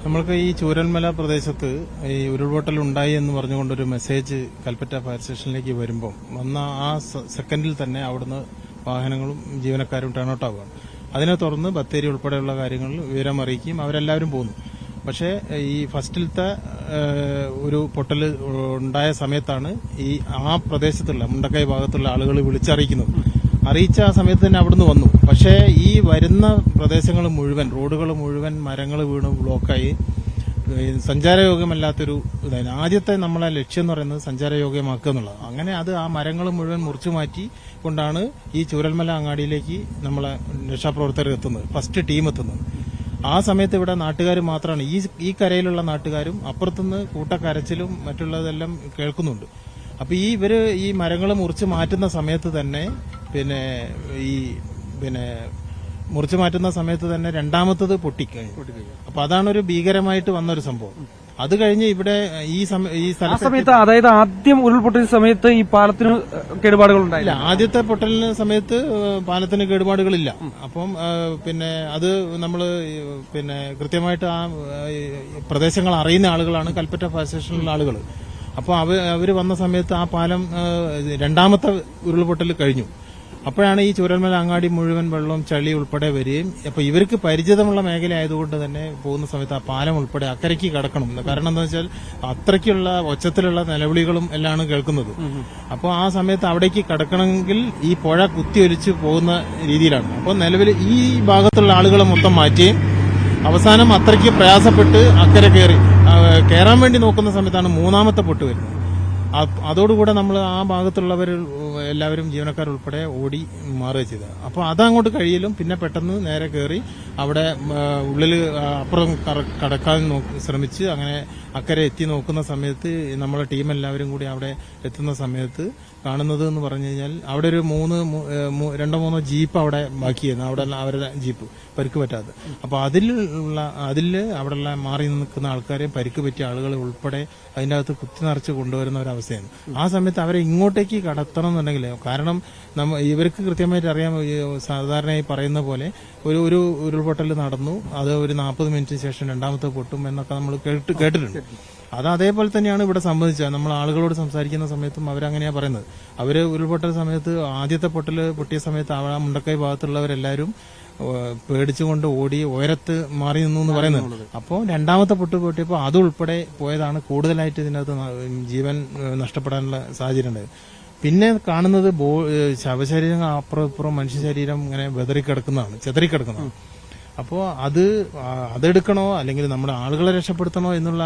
നമ്മൾക്ക് ഈ ചൂരൽമല പ്രദേശത്ത് ഈ ഉരുൾപൊട്ടൽ ഉണ്ടായി എന്ന് പറഞ്ഞുകൊണ്ടൊരു മെസ്സേജ് കൽപ്പറ്റ ഫയർ സ്റ്റേഷനിലേക്ക് വരുമ്പോൾ വന്ന ആ സെക്കൻഡിൽ തന്നെ അവിടുന്ന് വാഹനങ്ങളും ജീവനക്കാരും ടേൺ ഔട്ട് ആവുകയാണ്. അതിനെ തുടർന്ന് ബത്തേരി ഉൾപ്പെടെയുള്ള കാര്യങ്ങളിൽ വിവരം അറിയിക്കുകയും അവരെല്ലാവരും പോന്നു. പക്ഷേ ഈ ഫസ്റ്റിലത്തെ ഒരു പൊട്ടൽ ഉണ്ടായ സമയത്താണ് ഈ ആ പ്രദേശത്തുള്ള മുണ്ടക്കൈ ഭാഗത്തുള്ള ആളുകൾ വിളിച്ചറിയിക്കുന്നത്. അറിയിച്ച ആ സമയത്ത് തന്നെ അവിടുന്ന് വന്നു. പക്ഷേ ഈ വരുന്ന പ്രദേശങ്ങൾ മുഴുവൻ, റോഡുകൾ മുഴുവൻ മരങ്ങൾ വീണ് ബ്ലോക്കായി സഞ്ചാരയോഗ്യമല്ലാത്തൊരു ഇതായിരുന്നു. ആദ്യത്തെ നമ്മളെ ലക്ഷ്യം എന്ന് പറയുന്നത് സഞ്ചാരയോഗ്യമാക്കുക എന്നുള്ളത്. അങ്ങനെ അത് ആ മരങ്ങൾ മുഴുവൻ മുറിച്ചു മാറ്റി കൊണ്ടാണ് ഈ ചൂരൽമല അങ്ങാടിയിലേക്ക് നമ്മളെ രക്ഷാപ്രവർത്തകർ എത്തുന്നത്, ഫസ്റ്റ് ടീം എത്തുന്നത്. ആ സമയത്ത് ഇവിടെ നാട്ടുകാർ മാത്രമാണ്, ഈ കരയിലുള്ള നാട്ടുകാരും അപ്പുറത്തുനിന്ന് കൂട്ടക്കരച്ചിലും മറ്റുള്ളതെല്ലാം കേൾക്കുന്നുണ്ട്. അപ്പൊ ഇവര് ഈ മരങ്ങൾ മുറിച്ച് മാറ്റുന്ന സമയത്ത് തന്നെ മുറിച്ചു മാറ്റുന്ന സമയത്ത് തന്നെ രണ്ടാമത്തത് പൊട്ടിക്കഴിഞ്ഞു. അപ്പൊ അതാണൊരു ഭീകരമായിട്ട് വന്നൊരു സംഭവം. അത് കഴിഞ്ഞ് ഇവിടെ ഈ സമയത്ത്, അതായത് ആദ്യം ഉരുൾപൊട്ടിയ സമയത്ത് ഈ പാലത്തിന് കേടുപാടുകൾ ഉണ്ടായില്ല. ആദ്യത്തെ പൊട്ടലിന് സമയത്ത് പാലത്തിന് കേടുപാടുകളില്ല. അപ്പം അത് നമ്മള് കൃത്യമായിട്ട് ആ പ്രദേശങ്ങൾ അറിയുന്ന ആളുകളാണ് കൽപ്പറ്റ ഫയർ സ്റ്റേഷനിലുള്ള ആളുകൾ. അപ്പോൾ അവര് വന്ന സമയത്ത് ആ പാലം രണ്ടാമത്തെ ഉരുൾപൊട്ടൽ കഴിഞ്ഞു. അപ്പോഴാണ് ഈ ചൂരൽമല അങ്ങാടി മുഴുവൻ വെള്ളവും ചളി ഉൾപ്പെടെ വരികയും, അപ്പൊ ഇവർക്ക് പരിചിതമുള്ള മേഖല ആയതുകൊണ്ട് തന്നെ പോകുന്ന സമയത്ത് ആ പാലം ഉൾപ്പെടെ അക്കരയ്ക്ക് കടക്കണം. കാരണം എന്താ വെച്ചാൽ അത്രയ്ക്കുള്ള ഒച്ചത്തിലുള്ള നിലവിളികളും എല്ലാമാണ് കേൾക്കുന്നത്. അപ്പോൾ ആ സമയത്ത് അവിടേക്ക് കടക്കണമെങ്കിൽ ഈ പുഴ കുത്തിയൊലിച്ച് പോകുന്ന രീതിയിലാണ്. അപ്പോൾ നിലവിൽ ഈ ഭാഗത്തുള്ള ആളുകളെ മൊത്തം മാറ്റുകയും അവസാനം അത്രയ്ക്ക് പ്രയാസപ്പെട്ട് അക്കരെ കയറാൻ വേണ്ടി നോക്കുന്ന സമയത്താണ് മൂന്നാമത്തെ പൊട്ട് വരുന്നത്. അതോടുകൂടെ നമ്മൾ ആ ഭാഗത്തുള്ളവർ എല്ലാവരും ജീവനക്കാരുൾപ്പെടെ ഓടി മാറുക ചെയ്തത്. അപ്പോൾ അതങ്ങോട്ട് കഴിയലും പിന്നെ പെട്ടെന്ന് നേരെ കയറി അവിടെ ഉള്ളിൽ അപ്പുറം കടക്കാൻ ശ്രമിച്ച് അങ്ങനെ അക്കരെ എത്തി നോക്കുന്ന സമയത്ത് നമ്മളെ ടീം എല്ലാവരും കൂടി അവിടെ എത്തുന്ന സമയത്ത് കാണുന്നത് എന്ന് പറഞ്ഞു കഴിഞ്ഞാൽ അവിടെ ഒരു രണ്ടോ മൂന്നോ ജീപ്പ് അവിടെ ബാക്കിയായിരുന്നു. അവിടെ അവരുടെ ജീപ്പ് പരിക്ക് പറ്റാതെ. അപ്പൊ അതിൽ അവിടെയുള്ള മാറി നിൽക്കുന്ന ആൾക്കാരെ പരിക്ക് പറ്റിയ ആളുകളെ ഉൾപ്പെടെ അതിൻ്റെ അകത്ത് കുത്തി നിറച്ച് കൊണ്ടുവരുന്ന ഒരു അവസ്ഥയാണ്. ആ സമയത്ത് അവരെ ഇങ്ങോട്ടേക്ക് കടത്തണം എന്നുണ്ടെങ്കിൽ, കാരണം ഇവർക്ക് കൃത്യമായിട്ട് അറിയാം, സാധാരണയായി പറയുന്ന പോലെ ഒരു ഉരുൾപൊട്ടൽ നടന്നു, അത് ഒരു 40 മിനിറ്റിന് ശേഷം രണ്ടാമത്തെ പൊട്ടും എന്നൊക്കെ നമ്മൾ കേട്ടിട്ടുണ്ട്. അത് അതേപോലെ തന്നെയാണ് ഇവിടെ സംബന്ധിച്ചത്. നമ്മൾ ആളുകളോട് സംസാരിക്കുന്ന സമയത്തും അവരങ്ങനെയാ പറയുന്നത്. അവര് ഉരുൾപൊട്ടൽ സമയത്ത് ആദ്യത്തെ പൊട്ടിയ സമയത്ത് ആ മുണ്ടക്കൈ ഭാഗത്തുള്ളവരെല്ലാവരും പേടിച്ചുകൊണ്ട് ഓടി ഉയരത്ത് മാറി നിന്നു എന്ന് പറയുന്നത്. അപ്പോൾ രണ്ടാമത്തെ പൊട്ടിയപ്പോൾ അതുൾപ്പെടെ പോയതാണ് കൂടുതലായിട്ട് ഇതിനകത്ത് ജീവൻ നഷ്ടപ്പെടാനുള്ള സാഹചര്യം ഉണ്ടായത്. പിന്നെ കാണുന്നത് ശവശരീരം അപ്പുറം ഇപ്പുറം മനുഷ്യ ശരീരം ഇങ്ങനെ ചെതറിക്കിടക്കുന്നതാണ്. അപ്പോൾ അതെടുക്കണോ അല്ലെങ്കിൽ നമ്മുടെ ആളുകളെ രക്ഷപ്പെടുത്തണോ എന്നുള്ള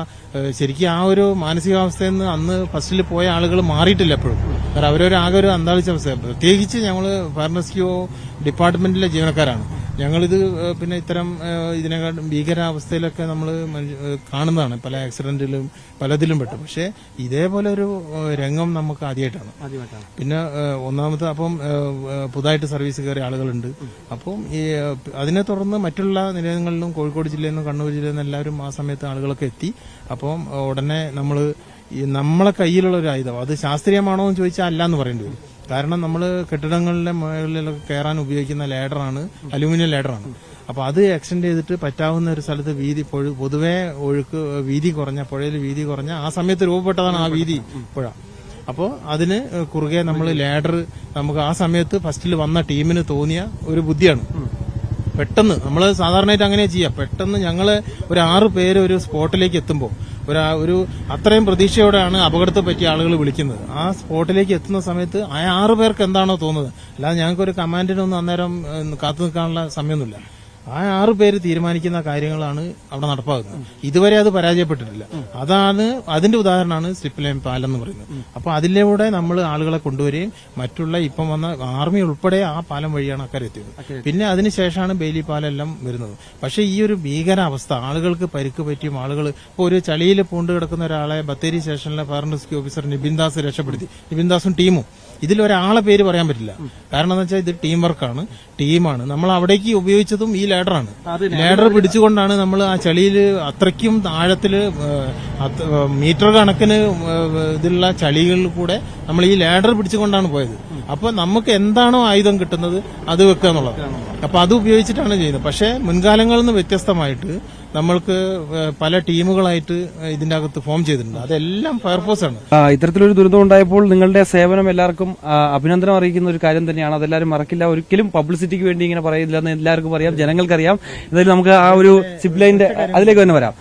ശരിക്കും ആ ഒരു മാനസികാവസ്ഥയിൽ നിന്ന് അന്ന് ഫസ്റ്റിൽ പോയ ആളുകൾ മാറിയിട്ടില്ല എപ്പോഴും. കാരണം ആകെ ഒരു അന്താളിച്ച അവസ്ഥ. പ്രത്യേകിച്ച് ഞങ്ങൾ ഫയർ റെസ്ക്യൂ ഡിപ്പാർട്ട്മെന്റിലെ ജീവനക്കാരാണ്. ഞങ്ങളിത് പിന്നെ ഇത്തരം ഇതിനെക്കാട്ടും ഭീകരാവസ്ഥയിലൊക്കെ നമ്മൾ കാണുന്നതാണ്. പല ആക്സിഡന്റിലും പലതിലും പെട്ടു. പക്ഷെ ഇതേപോലെ ഒരു രംഗം നമുക്ക് ആദ്യമായിട്ടാണ്. പിന്നെ ഒന്നാമത്തെ അപ്പം പുതുതായിട്ട് സർവീസ് കയറിയ ആളുകളുണ്ട്. അപ്പം അതിനെ തുടർന്ന് മറ്റുള്ള നിലയങ്ങളിലും കോഴിക്കോട് ജില്ലയിൽ നിന്നും കണ്ണൂർ ജില്ലയിൽ നിന്നും എല്ലാവരും ആ സമയത്ത് ആളുകളൊക്കെ എത്തി. അപ്പം ഉടനെ നമ്മളെ കയ്യിലുള്ള ഒരു ആയുധം അത് ശാസ്ത്രീയമാണോ എന്ന് ചോദിച്ചാൽ അല്ല എന്ന് പറയേണ്ടി വരും. കാരണം നമ്മൾ കെട്ടിടങ്ങളുടെ മുകളിലൊക്കെ കയറാൻ ഉപയോഗിക്കുന്ന ലേഡറാണ്, അലൂമിനിയം ലേഡറാണ്. അപ്പൊ അത് എക്സ്റ്റെൻഡ് ചെയ്തിട്ട് പറ്റാവുന്ന ഒരു സ്ഥലത്ത് പൊതുവെ വീതി കുറഞ്ഞ പുഴയിൽ വീതി കുറഞ്ഞ ആ സമയത്ത് രൂപപ്പെട്ടതാണ് ആ വീതി പുഴ. അപ്പോൾ അതിന് കുറുകെ നമ്മൾ ലേഡർ നമുക്ക് ആ സമയത്ത് ഫസ്റ്റിൽ വന്ന ടീമിന് തോന്നിയ ഒരു ബുദ്ധിയാണ്. പെട്ടെന്ന് നമ്മൾ സാധാരണയായിട്ട് അങ്ങനെ ചെയ്യാം. പെട്ടെന്ന് ഞങ്ങൾ ഒരു 6 പേര് ഒരു സ്പോട്ടിലേക്ക് എത്തുമ്പോൾ ഒരു അത്രയും പ്രതീക്ഷയോടെയാണ് അപകടത്തെ പറ്റിയ ആളുകൾ വിളിക്കുന്നത്. ആ സ്പോട്ടിലേക്ക് എത്തുന്ന സമയത്ത് ആ 6 പേർക്ക് എന്താണോ തോന്നുന്നത്, അല്ലാതെ ഞങ്ങൾക്കൊരു കമാൻഡിനൊന്നും അന്നേരം കാത്തു നിൽക്കാനുള്ള സമയമൊന്നുമില്ല. ആ 6 പേര് തീരുമാനിക്കുന്ന കാര്യങ്ങളാണ് അവിടെ നടപ്പാകുന്നത്. ഇതുവരെ അത് പരാജയപ്പെട്ടിട്ടില്ല. അതിന്റെ ഉദാഹരണമാണ് സ്ലിപ്പ് ലൈൻ പാലം എന്ന് പറയുന്നത്. അപ്പൊ അതിലൂടെ നമ്മൾ ആളുകളെ കൊണ്ടുവരികയും മറ്റുള്ള ഇപ്പം വന്ന ആർമി ഉൾപ്പെടെ ആ പാലം വഴിയാണ് അക്കരെ എത്തിയത്. പിന്നെ അതിനുശേഷമാണ് ബെയിലി പാലം എല്ലാം വരുന്നത്. പക്ഷെ ഈ ഒരു ഭീകരാവസ്ഥ, ആളുകൾക്ക് പരിക്ക് പറ്റിയും ആളുകൾ ഇപ്പോൾ ഒരു ചളിയിൽ പൂണ്ട് കിടക്കുന്ന ഒരാളെ ബത്തേരി സ്റ്റേഷനിലെ fire and rescue officer Nibindas രക്ഷപ്പെടുത്തി. നിബിൻദാസും ടീമും. ഇതിലൊരാളെ പേര് പറയാൻ പറ്റില്ല. കാരണം എന്ന് വെച്ചാൽ ഇത് ടീം വർക്കാണ്, ടീമാണ്. നമ്മൾ അവിടേക്ക് ഉപയോഗിച്ചതും ഈ ലേഡറാണ്. ലേഡർ പിടിച്ചുകൊണ്ടാണ് നമ്മൾ ആ ചളിയിൽ അത്രയ്ക്കും ആഴത്തില് മീറ്റർ കണക്കിന് ഇതിലുള്ള ചളികളിൽ കൂടെ നമ്മൾ ഈ ലേഡർ പിടിച്ചുകൊണ്ടാണ് പോയത്. അപ്പൊ നമുക്ക് എന്താണോ ആയുധം കിട്ടുന്നത് അത് വെക്കുക എന്നുള്ളത്. അപ്പൊ അത് ഉപയോഗിച്ചിട്ടാണ് ചെയ്യുന്നത്. പക്ഷെ മുൻകാലങ്ങളിൽ നിന്ന് വ്യത്യസ്തമായിട്ട് നമ്മൾക്ക് പല ടീമുകളായിട്ട് ഇതിന്റെ അകത്ത് ഫോം ചെയ്തിട്ടുണ്ട്. അതെല്ലാം ഫയർഫോഴ്സ് ആണ്. ഇത്തരത്തിലൊരു ദുരന്തം ഉണ്ടായപ്പോൾ നിങ്ങളുടെ സേവനം എല്ലാവർക്കും അഭിനന്ദനം അറിയിക്കുന്ന ഒരു കാര്യം തന്നെയാണ്. അതെല്ലാവരും മറക്കില്ല. ഒരിക്കലും പബ്ലിസിറ്റിക്ക് വേണ്ടി ഇങ്ങനെ പറയില്ല എന്ന് എല്ലാവർക്കും അറിയാം, ജനങ്ങൾക്കറിയാം. എന്തായാലും നമുക്ക് ആ ഒരു സിപ്പ് ലൈനിന്റെ അതിലേക്ക് തന്നെ വരാം.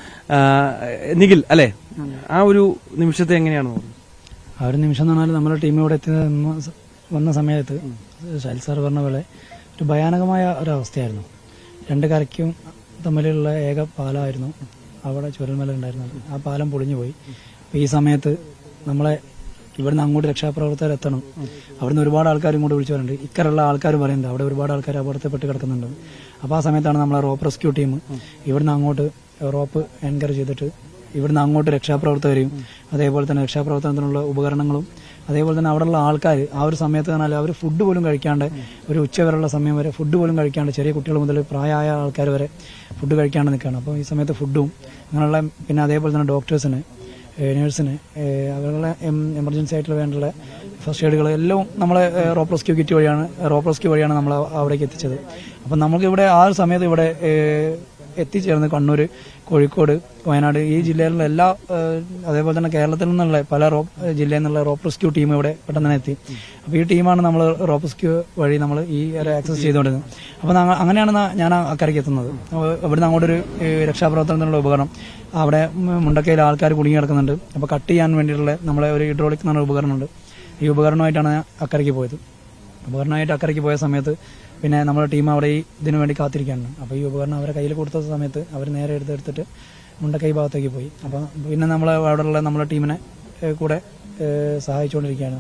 നിഖിൽ അല്ലെ, ആ ഒരു നിമിഷത്തെ എങ്ങനെയാണ് തോന്നുന്നത്? ആ ഒരു നിമിഷം എന്ന് പറഞ്ഞാൽ നമ്മുടെ ടീം ഇവിടെ വന്ന സമയത്ത് ശൈൽ സാർ പറഞ്ഞ പോലെ ഒരു ഭയാനകമായ ഒരവസ്ഥയായിരുന്നു. 2 കരയ്ക്കും തമ്മിലുള്ള ഏക പാലമായിരുന്നു അവിടെ ചുരൽമല ഉണ്ടായിരുന്നത്. ആ പാലം പൊളിഞ്ഞുപോയി. അപ്പോൾ ഈ സമയത്ത് നമ്മളെ ഇവിടുന്ന് അങ്ങോട്ട് രക്ഷാപ്രവർത്തകർ എത്തണം. അവിടുന്ന് ഒരുപാട് ആൾക്കാർ ഇങ്ങോട്ട് വിളിച്ചു പറയുന്നുണ്ട്. ഇക്കറുള്ള ആൾക്കാർ പറയുന്നുണ്ട് അവിടെ ഒരുപാട് ആൾക്കാർ അപകടത്തിൽപ്പെട്ട് കിടക്കുന്നുണ്ട്. അപ്പോൾ ആ സമയത്താണ് നമ്മളെ റോപ്പ് റെസ്ക്യൂ ടീം ഇവിടുന്ന് അങ്ങോട്ട് റോപ്പ് എൻകറേജ് ചെയ്തിട്ട് ഇവിടുന്ന് അങ്ങോട്ട് രക്ഷാപ്രവർത്തകരെയും അതേപോലെ തന്നെ രക്ഷാപ്രവർത്തനത്തിനുള്ള ഉപകരണങ്ങളും അതേപോലെ തന്നെ അവിടെയുള്ള ആൾക്കാർ ആ ഒരു സമയത്ത് പറഞ്ഞാൽ അവർ ഫുഡ് പോലും കഴിക്കാണ്ട് ഒരു ഉച്ചവരെയുള്ള സമയം വരെ ഫുഡ് പോലും കഴിക്കാണ്ട്, ചെറിയ കുട്ടികൾ മുതൽ പ്രായമായ ആൾക്കാർ വരെ ഫുഡ് കഴിക്കാണ്ട് നിൽക്കുകയാണ്. അപ്പോൾ ഈ സമയത്ത് ഫുഡും അങ്ങനെയുള്ള പിന്നെ അതേപോലെ തന്നെ ഡോക്ടേഴ്സിന്, നേഴ്സിന് അവരുടെ എമർജൻസി ആയിട്ടുള്ള വേണ്ടുള്ള ഫസ്റ്റ് എയ്ഡുകൾ എല്ലാം നമ്മളെ റോപ്പ് റെസ്ക്യൂ വഴിയാണ് നമ്മൾ അവിടേക്ക് എത്തിച്ചത്. അപ്പം നമുക്ക് ഇവിടെ ആ ഒരു സമയത്ത് ഇവിടെ എത്തിച്ചേർന്ന് കണ്ണൂർ, കോഴിക്കോട്, വയനാട് ഈ ജില്ലയിലുള്ള എല്ലാ അതേപോലെ തന്നെ കേരളത്തിൽ നിന്നുള്ള പല ജില്ലയിൽ നിന്നുള്ള റോപ്പ് റെസ്ക്യൂ ടീം ഇവിടെ പെട്ടെന്ന് തന്നെ എത്തി. അപ്പോൾ ഈ ടീമാണ് നമ്മൾ റോപ്പ് റെസ്ക്യൂ വഴി നമ്മൾ ഈ ആക്സസ് ചെയ്തുകൊണ്ടിരുന്നത്. അപ്പോൾ അങ്ങനെയാണ് ഞാൻ അക്കരയ്ക്ക് എത്തുന്നത്. ഇവിടുന്ന് അങ്ങോട്ടൊരു രക്ഷാപ്രവർത്തനത്തിനുള്ള ഉപകരണം അവിടെ മുണ്ടക്കയിൽ ആൾക്കാർ കുടുങ്ങി കിടക്കുന്നുണ്ട്. അപ്പോൾ കട്ട് ചെയ്യാൻ വേണ്ടിയിട്ടുള്ള നമ്മളെ ഒരു ഹൈഡ്രോളിക് എന്ന് പറഞ്ഞ ഉപകരണമുണ്ട്. ഈ ഉപകരണമായിട്ടാണ് ഞാൻ അക്കരയ്ക്ക് പോയത്. ഉപകരണമായിട്ട് അക്കരയ്ക്ക് പോയ സമയത്ത് പിന്നെ നമ്മുടെ ടീം അവിടെ ഇതിനു വേണ്ടി കാത്തിരിക്കുകയാണ്. അപ്പോൾ ഈ ഉപകരണം അവരെ കയ്യിൽ കൊടുത്ത സമയത്ത് അവർ നേരെ എടുത്തിട്ട് മുണ്ടക്കൈ ഭാഗത്തേക്ക് പോയി. അപ്പം പിന്നെ നമ്മൾ അവിടെയുള്ള നമ്മുടെ ടീമിനെ കൂടെ സഹായിച്ചുകൊണ്ടിരിക്കുകയാണ്.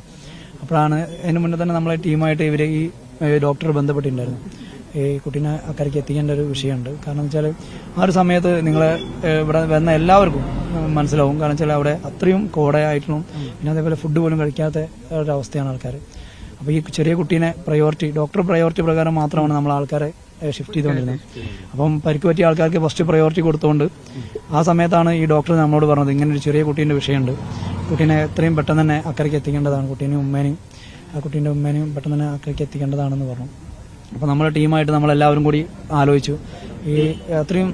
അപ്പോഴാണ് അതിന് മുന്നേ തന്നെ നമ്മളെ ടീമായിട്ട് ഇവർ ഈ ഡോക്ടർ ബന്ധപ്പെട്ടിട്ടുണ്ടായിരുന്നു. ഈ കുട്ടീനെ അക്കരയ്ക്ക് എത്തിക്കേണ്ട ഒരു വിഷയമുണ്ട്. കാരണം വെച്ചാൽ ആ ഒരു സമയത്ത് നിങ്ങളെ ഇവിടെ വന്ന എല്ലാവർക്കും മനസ്സിലാവും. കാരണം വെച്ചാൽ അവിടെ അത്രയും കോടയായിട്ടും പിന്നെ അതേപോലെ ഫുഡ് പോലും കഴിക്കാത്ത ഒരവസ്ഥയാണ് ആൾക്കാർ. അപ്പോൾ ഈ ചെറിയ കുട്ടീനെ ഡോക്ടർ പ്രയോറിറ്റി പ്രകാരം മാത്രമാണ് നമ്മൾ ആൾക്കാരെ ഷിഫ്റ്റ് ചെയ്തുകൊണ്ടിരുന്നത്. അപ്പം പരിക്ക് പറ്റിയ ആൾക്കാർക്ക് ഫസ്റ്റ് പ്രയോറിറ്റി കൊടുത്തുകൊണ്ട് ആ സമയത്താണ് ഈ ഡോക്ടർ നമ്മളോട് പറഞ്ഞത് ഇങ്ങനെ ഒരു ചെറിയ കുട്ടീൻ്റെ വിഷയമുണ്ട്, കുട്ടീനെ എത്രയും പെട്ടെന്ന് തന്നെ അക്കരയ്ക്ക് എത്തിക്കേണ്ടതാണ്, കുട്ടീനെയും ഉമ്മേനെയും പെട്ടെന്ന് തന്നെ അക്കരയ്ക്ക് എത്തിക്കേണ്ടതാണെന്ന് പറഞ്ഞു. അപ്പോൾ നമ്മുടെ ടീമായിട്ട് നമ്മളെല്ലാവരും കൂടി ആലോചിച്ചു. ഈ അത്രയും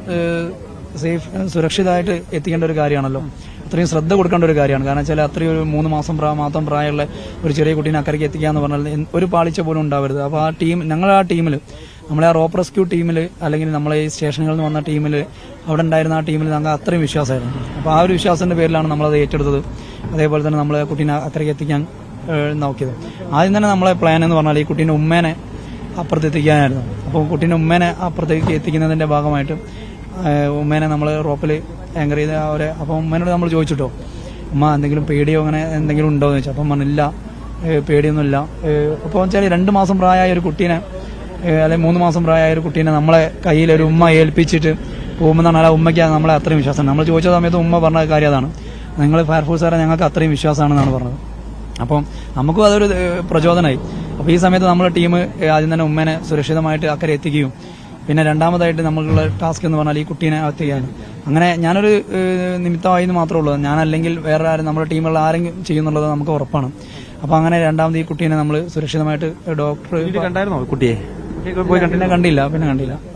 സുരക്ഷിതമായിട്ട് എത്തിക്കേണ്ട ഒരു കാര്യമാണല്ലോ, അത്രയും ശ്രദ്ധ കൊടുക്കേണ്ട ഒരു കാര്യമാണ്. കാരണം വെച്ചാൽ അത്രയും ഒരു 3 മാസം മാത്രം പ്രായമുള്ള ഒരു ചെറിയ കുട്ടീനെ അക്കരയ്ക്ക് എത്തിക്കുക എന്ന് പറഞ്ഞാൽ ഒരു പാളിച്ച പോലും ഉണ്ടാവരുത്. അപ്പോൾ ഞങ്ങൾ ആ ടീമിൽ, നമ്മളെ ആ റോപ്പ് റെസ്ക്യൂ ടീമിൽ അല്ലെങ്കിൽ നമ്മളെ ഈ സ്റ്റേഷനുകളിൽ നിന്ന് വന്ന ടീമിൽ, അവിടെ ഉണ്ടായിരുന്ന ആ ടീമിൽ ഞങ്ങൾക്ക് അത്രയും വിശ്വാസമായിരുന്നു. അപ്പോൾ ആ ഒരു വിശ്വാസത്തിന്റെ പേരിലാണ് നമ്മളത് ഏറ്റെടുത്തത്. അതേപോലെ തന്നെ നമ്മളെ കുട്ടീനെ അക്കരയ്ക്ക് എത്തിക്കാൻ നോക്കിയത്. ആദ്യം തന്നെ നമ്മളെ പ്ലാൻ എന്ന് പറഞ്ഞാൽ ഈ കുട്ടീൻ്റെ ഉമ്മേനെ അപ്പുറത്തെത്തിക്കാനായിരുന്നു. അപ്പോൾ കുട്ടീൻ്റെ ഉമ്മേനെ അപ്പുറത്തേക്ക് എത്തിക്കുന്നതിന്റെ ഭാഗമായിട്ട് ഉമ്മേനെ നമ്മൾ റോപ്പിൽ ആങ്കർ ചെയ്ത് അവരെ, അപ്പോൾ ഉമ്മേനോട് നമ്മൾ ചോദിച്ചിട്ടോ ഉമ്മ എന്തെങ്കിലും പേടിയോ അങ്ങനെ എന്തെങ്കിലും ഉണ്ടോ എന്ന് ചോദിച്ചു. അപ്പം പറഞ്ഞില്ല, പേടിയൊന്നുമില്ല. അപ്പോൾ വെച്ചാൽ 2 മാസം പ്രായമായ ഒരു കുട്ടീനെ അല്ലെങ്കിൽ 3 മാസം പ്രായമായ ഒരു കുട്ടീനെ നമ്മളെ കയ്യിൽ ഒരു ഉമ്മ ഏൽപ്പിച്ചിട്ട് പോകുമ്പോൾ പറഞ്ഞാൽ ആ ഉമ്മയ്ക്ക് നമ്മളെ അത്രയും വിശ്വാസമാണ്. നമ്മൾ ചോദിച്ച സമയത്ത് ഉമ്മ പറഞ്ഞ കാര്യം അതാണ്, നിങ്ങൾ ഫയർഫോഴ്സുകാരെ ഞങ്ങൾക്ക് അത്രയും വിശ്വാസമാണെന്നാണ് പറഞ്ഞത്. അപ്പം നമുക്കും അതൊരു പ്രചോദനമായി. അപ്പോൾ ഈ സമയത്ത് നമ്മുടെ ടീം ആദ്യം തന്നെ ഉമ്മേനെ സുരക്ഷിതമായിട്ട് അക്കരെ എത്തിക്കുകയും പിന്നെ രണ്ടാമതായിട്ട് നമ്മളുള്ള ടാസ്ക് എന്ന് പറഞ്ഞാൽ ഈ കുട്ടീനെ എത്തിക്കുകയാണ്. അങ്ങനെ ഞാനൊരു നിമിത്തമായെന്ന് മാത്രമേ ഉള്ളൂ, ഞാനല്ലെങ്കിൽ വേറെ ആരും നമ്മുടെ ടീമുള്ള ആരെങ്കിലും ചെയ്യുന്നുള്ളത് നമുക്ക് ഉറപ്പാണ്. അപ്പോൾ അങ്ങനെ രണ്ടാമത് ഈ കുട്ടീനെ നമ്മൾ സുരക്ഷിതമായിട്ട് ഡോക്ടർ കണ്ടായിരുന്നോ കുട്ടിയെ? കുട്ടീനെ കണ്ടില്ല.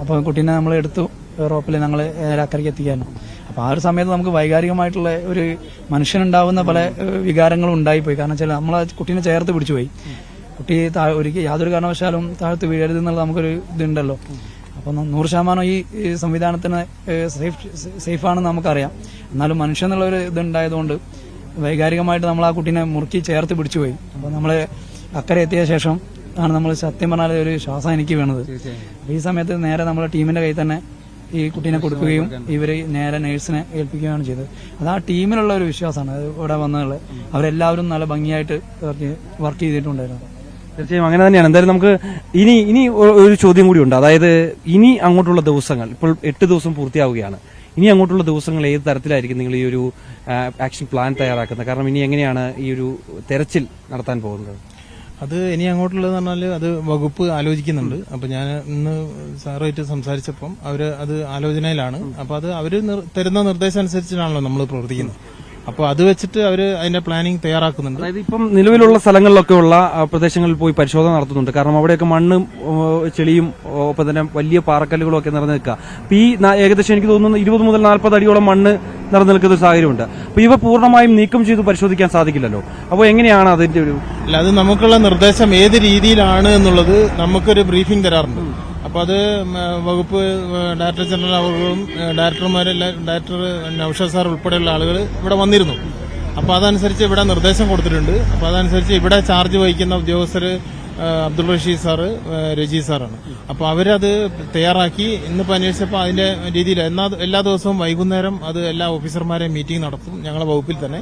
അപ്പോൾ കുട്ടീനെ നമ്മൾ എടുത്തു റോപ്പിൽ ഞങ്ങൾ അക്കരയ്ക്ക് എത്തിക്കാനും. അപ്പോൾ ആ ഒരു സമയത്ത് നമുക്ക് വൈകാരികമായിട്ടുള്ള ഒരു മനുഷ്യനുണ്ടാവുന്ന പല വികാരങ്ങളും ഉണ്ടായിപ്പോയി. കാരണം വെച്ചാൽ നമ്മൾ കുട്ടീനെ ചേർത്ത് പിടിച്ചുപോയി. കുട്ടി ഒരിക്കൽ യാതൊരു കാരണവശാലും താഴ്ത്ത് വീഴരുത് എന്നുള്ള നമുക്കൊരു ഇതുണ്ടല്ലോ. അപ്പോൾ 100% ഈ സംവിധാനത്തിന് സേഫാണെന്ന് നമുക്കറിയാം. എന്നാലും മനുഷ്യൻ എന്നുള്ള ഒരു ഇതുണ്ടായതുകൊണ്ട് വൈകാരികമായിട്ട് നമ്മൾ ആ കുട്ടീനെ മുറുക്കി ചേർത്ത് പിടിച്ചുപോയി. അപ്പോൾ നമ്മൾ അക്കരെ എത്തിയ ശേഷം ആണ് നമ്മൾ സത്യം പറഞ്ഞാൽ ഒരു ശ്വാസം എനിക്ക് വീണത്. ഈ സമയത്ത് നേരെ നമ്മുടെ ടീമിന്റെ കയ്യിൽ തന്നെ ഈ കുട്ടീനെ കൊടുക്കുകയും ഇവര് നേരെ നേഴ്സിനെ ഏൽപ്പിക്കുകയാണ് ചെയ്തത്. അത് ആ ടീമിലുള്ള ഒരു വിശ്വാസമാണ് ഇവിടെ വന്നതുള്ളത്. അവരെല്ലാവരും നല്ല ഭംഗിയായിട്ട് വർക്ക് ചെയ്തിട്ടുണ്ടായിരുന്നു. തീർച്ചയായും അങ്ങനെ തന്നെയാണ്. എന്തായാലും നമുക്ക് ഇനി ഒരു ചോദ്യം കൂടി ഉണ്ട്. അതായത് ഇനി അങ്ങോട്ടുള്ള ദിവസങ്ങൾ, ഇപ്പോൾ 8 ദിവസം പൂർത്തിയാവുകയാണ്, ഇനി അങ്ങോട്ടുള്ള ദിവസങ്ങൾ ഏത് തരത്തിലായിരിക്കും നിങ്ങൾ ഈ ഒരു ആക്ഷൻ പ്ലാൻ തയ്യാറാക്കുന്നത്? കാരണം ഇനി എങ്ങനെയാണ് ഈ ഒരു തെരച്ചിൽ നടത്താൻ പോകുന്നത്? അത് ഇനി അങ്ങോട്ടുള്ളതെന്ന് പറഞ്ഞാൽ അത് വകുപ്പ് ആലോചിക്കുന്നുണ്ട്. അപ്പൊ ഞാൻ ഇന്ന് സാറുമായിട്ട് സംസാരിച്ചപ്പം അവര് അത് ആലോചനയിലാണ്. അപ്പൊ അത് അവര് തരുന്ന നിർദ്ദേശം അനുസരിച്ചിട്ടാണല്ലോ നമ്മൾ പ്രവർത്തിക്കുന്നത്. അപ്പൊ അത് വെച്ചിട്ട് അവര് അതിന്റെ പ്ലാനിങ് തയ്യാറാക്കുന്നുണ്ട്. അതായത് ഇപ്പം നിലവിലുള്ള സ്ഥലങ്ങളിലൊക്കെ ഉള്ള പ്രദേശങ്ങളിൽ പോയി പരിശോധന നടത്തുന്നുണ്ട്. കാരണം അവിടെയൊക്കെ മണ്ണും ചെളിയും ഒപ്പം തന്നെ വലിയ പാറക്കല്ലുകളും ഒക്കെ നിറഞ്ഞു നിൽക്കുക. അപ്പൊ ഈ ഏകദേശം എനിക്ക് തോന്നുന്നു 20 മുതൽ 40 അടിയോളം മണ്ണ് നിറഞ്ഞു നിൽക്കുന്ന ഒരു സാഹചര്യമുണ്ട്. അപ്പൊ ഇവ പൂർണ്ണമായും നീക്കം ചെയ്ത് പരിശോധിക്കാൻ സാധിക്കില്ലല്ലോ. അപ്പോൾ എങ്ങനെയാണ് അതിന്റെ ഒരു അല്ല, അത് നമുക്കുള്ള നിർദ്ദേശം ഏത് രീതിയിലാണ് എന്നുള്ളത് നമുക്കൊരു ബ്രീഫിംഗ് തരാറുണ്ട്. അപ്പൊ അത് വകുപ്പ് ഡയറക്ടർ ജനറൽ അവர்களுം ഡയറക്ടർ നൌഷാദ് സാർ ഉൾപ്പെടെയുള്ള ആളുകൾ ഇവിടെ വന്നിരുന്നു. അപ്പൊ അതനുസരിച്ച് ഇവിടെ നിർദ്ദേശം കൊടുത്തിട്ടുണ്ട്. അപ്പൊ അതനുസരിച്ച് ഇവിടെ ചാർജ് വഹിക്കുന്ന ഉദ്യോഗസ്ഥർ അബ്ദുൾ റഷീദ് സാറ്, രജി സാറാണ്. അപ്പൊ അവരത് തയ്യാറാക്കി ഇന്നിപ്പോ അന്വേഷിച്ചപ്പോൾ അതിന്റെ രീതിയിൽ എല്ലാ ദിവസവും വൈകുന്നേരം അത് എല്ലാ ഓഫീസർമാരെയും മീറ്റിംഗ് നടത്തും ഞങ്ങളുടെ വകുപ്പിൽ തന്നെ.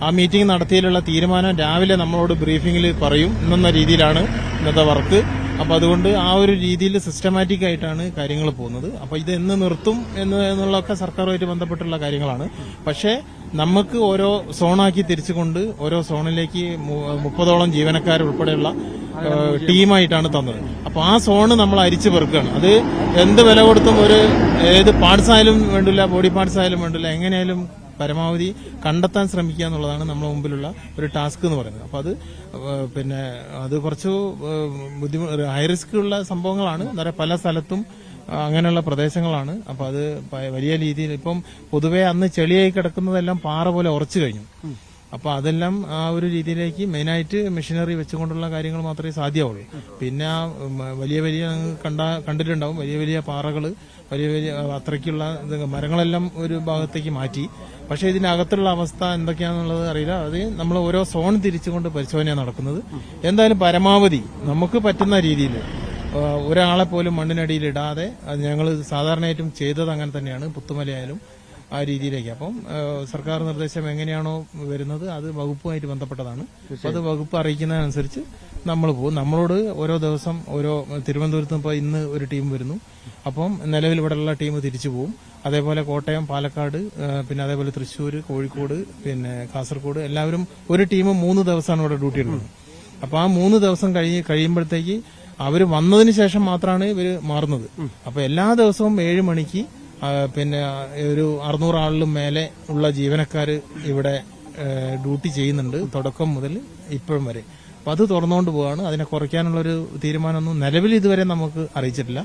ആ മീറ്റിംഗ് നടത്തിയതിലുള്ള തീരുമാനം രാവിലെ നമ്മളോട് ബ്രീഫിംഗിൽ പറയും എന്ന രീതിയിലാണ് ഇന്നത്തെ വർക്ക്. അപ്പൊ അതുകൊണ്ട് ആ ഒരു രീതിയിൽ സിസ്റ്റമാറ്റിക് ആയിട്ടാണ് കാര്യങ്ങൾ പോകുന്നത്. അപ്പൊ ഇത് എന്ന് നിർത്തും എന്നുള്ളതൊക്കെ സർക്കാരുമായിട്ട് ബന്ധപ്പെട്ടുള്ള കാര്യങ്ങളാണ്. പക്ഷേ നമുക്ക് ഓരോ സോണാക്കി തിരിച്ചുകൊണ്ട് ഓരോ സോണിലേക്ക് 30ഓളം ജീവനക്കാർ ഉൾപ്പെടെയുള്ള ടീമായിട്ടാണ് തന്നത്. അപ്പൊ ആ സോണ് നമ്മൾ അരിച്ചു പെറുക്കുകയാണ്. അത് എന്ത് വില കൊടുത്തും ഏത് പാർട്സ് ആയാലും വേണ്ടില്ല, ബോഡി പാർട്സ് ആയാലും വേണ്ടില്ല, എങ്ങനെയായാലും പരമാവധി കണ്ടെത്താൻ ശ്രമിക്കുക എന്നുള്ളതാണ് നമ്മുടെ മുമ്പിലുള്ള ഒരു ടാസ്ക് എന്ന് പറയുന്നത്. അപ്പൊ അത് കുറച്ച് ഹൈ റിസ്ക് ഉള്ള സംഭവങ്ങളാണ്. പല സ്ഥലത്തും അങ്ങനെയുള്ള പ്രദേശങ്ങളാണ്. അപ്പൊ അത് വലിയ രീതിയിൽ ഇപ്പം പൊതുവെ അന്ന് ചെളിയായി കിടക്കുന്നതെല്ലാം പാറ പോലെ ഉറച്ചു കഴിഞ്ഞു. അപ്പൊ അതെല്ലാം ആ ഒരു രീതിയിലേക്ക് മെയിനായിട്ട് മെഷീനറി വെച്ചുകൊണ്ടുള്ള കാര്യങ്ങൾ മാത്രമേ സാധ്യമാവുള്ളൂ. പിന്നെ വലിയ കണ്ടിട്ടുണ്ടാവും വലിയ വലിയ പാറകള്, വലിയ അത്രയ്ക്കുള്ള മരങ്ങളെല്ലാം ഒരു ഭാഗത്തേക്ക് മാറ്റി. പക്ഷെ ഇതിനകത്തുള്ള അവസ്ഥ എന്തൊക്കെയാണെന്നുള്ളത് അറിയില്ല. അത് നമ്മൾ ഓരോ സോൺ തിരിച്ചുകൊണ്ട് പരിശോധന നടക്കുന്നത്. എന്തായാലും പരമാവധി നമുക്ക് പറ്റുന്ന രീതിയിൽ ഒരാളെ പോലും മണ്ണിനടിയിൽ ഇടാതെ, അത് ഞങ്ങൾ സാധാരണയായിട്ടും ചെയ്തത് അങ്ങനെ തന്നെയാണ്. പുത്തുമലയായാലും ആ രീതിയിലേക്ക്. അപ്പം സർക്കാർ നിർദ്ദേശം എങ്ങനെയാണോ വരുന്നത് അത് വകുപ്പുമായിട്ട് ബന്ധപ്പെട്ടതാണ്. അപ്പോൾ അത് വകുപ്പ് അറിയിക്കുന്നതനുസരിച്ച് നമ്മൾ പോകും. നമ്മളോട് ഓരോ ദിവസം തിരുവനന്തപുരത്ത് ഇപ്പോൾ ഇന്ന് ഒരു ടീം വരുന്നു. അപ്പം നിലവിൽ ഇവിടെയുള്ള ടീം തിരിച്ചു പോകും. അതേപോലെ കോട്ടയം, പാലക്കാട്, പിന്നെ അതേപോലെ തൃശ്ശൂർ, കോഴിക്കോട്, പിന്നെ കാസർഗോഡ് എല്ലാവരും ഒരു ടീം 3 ദിവസമാണ് ഇവിടെ ഡ്യൂട്ടി എടുക്കുന്നത്. അപ്പോൾ ആ 3 ദിവസം കഴിയുമ്പോഴത്തേക്ക് അവർ വന്നതിന് ശേഷം മാത്രമാണ് ഇവർ മാറുന്നത്. അപ്പോൾ എല്ലാ ദിവസവും 7 മണിക്ക് പിന്നെ ഒരു 600 ആളിലും മേലെ ഉള്ള ജീവനക്കാർ ഇവിടെ ഡ്യൂട്ടി ചെയ്യുന്നുണ്ട്, തുടക്കം മുതൽ ഇപ്പോഴും വരെ. അപ്പൊ അത് തുറന്നുകൊണ്ട് പോവാണ്. അതിനെ കുറയ്ക്കാനുള്ളൊരു തീരുമാനമൊന്നും നിലവിൽ ഇതുവരെ നമുക്ക് അറിയിച്ചിട്ടില്ല.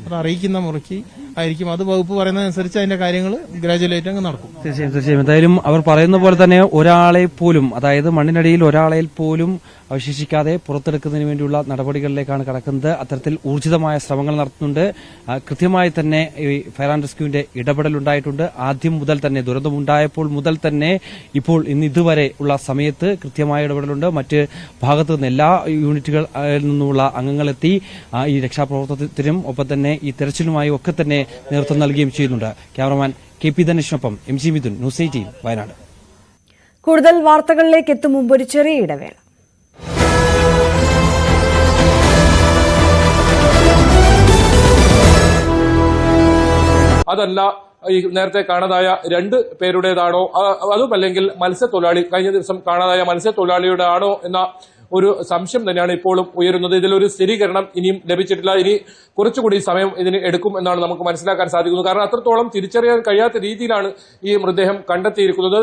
അത് അറിയിക്കുന്ന മുറയ്ക്ക് ആയിരിക്കും. അത് വകുപ്പ് പറയുന്നതനുസരിച്ച് അതിന്റെ കാര്യങ്ങൾ ഗ്രാജുവലായിട്ട് അങ്ങ് നടക്കും. തീർച്ചയായും എന്തായാലും അവർ പറയുന്ന പോലെ തന്നെ ഒരാളെ പോലും, അതായത് മണ്ണിനടിയിൽ ഒരാളെ പോലും അവശേഷിക്കാതെ പുറത്തെടുക്കുന്നതിന് വേണ്ടിയുള്ള നടപടികളിലേക്കാണ് കടക്കുന്നത്. അത്തരത്തിൽ ഊർജിതമായ ശ്രമങ്ങൾ നടത്തുന്നുണ്ട്. കൃത്യമായി തന്നെ ഈ ഫയർ ആൻഡ് റെസ്ക്യൂവിന്റെ ഇടപെടലുണ്ടായിട്ടുണ്ട്. ആദ്യം മുതൽ തന്നെ, ദുരന്തമുണ്ടായപ്പോൾ മുതൽ തന്നെ ഇപ്പോൾ ഇതുവരെ ഉള്ള സമയത്ത് കൃത്യമായ ഇടപെടലുണ്ട്. മറ്റ് ഭാഗത്തു നിന്ന് എല്ലാ യൂണിറ്റുകളിൽ നിന്നുമുള്ള അംഗങ്ങളെത്തി ഈ രക്ഷാപ്രവർത്തനത്തിനും ഒപ്പം തന്നെ ഈ തെരച്ചിലുമായി ഒക്കെ തന്നെ നേതൃത്വം നൽകുകയും ചെയ്യുന്നുണ്ട്. Cameraman KP ധനേഷിനൊപ്പം MG Mithun, news 18 Wayanad. കൂടുതൽ വാർത്തകളിലേക്ക് എത്തും മുമ്പ് ഒരു ചെറിയ ഇടവേള. അതല്ല ഈ നേരത്തെ കാണാതായ 2 പേരുടേതാണോ, അതുമല്ലെങ്കിൽ മത്സ്യത്തൊഴിലാളി, കഴിഞ്ഞ ദിവസം കാണാതായ മത്സ്യത്തൊഴിലാളിയുടെ ആണോ എന്ന ഒരു സംശയം തന്നെയാണ് ഇപ്പോഴും ഉയരുന്നത്. ഇതിലൊരു സ്ഥിരീകരണം ഇനിയും ലഭിച്ചിട്ടില്ല. ഇനി കുറച്ചുകൂടി സമയം ഇതിന് എടുക്കും എന്നാണ് നമുക്ക് മനസ്സിലാക്കാൻ സാധിക്കുന്നത്. കാരണം അത്രത്തോളം തിരിച്ചറിയാൻ കഴിയാത്ത രീതിയിലാണ് ഈ മൃതദേഹം കണ്ടെത്തിയിരിക്കുന്നത്.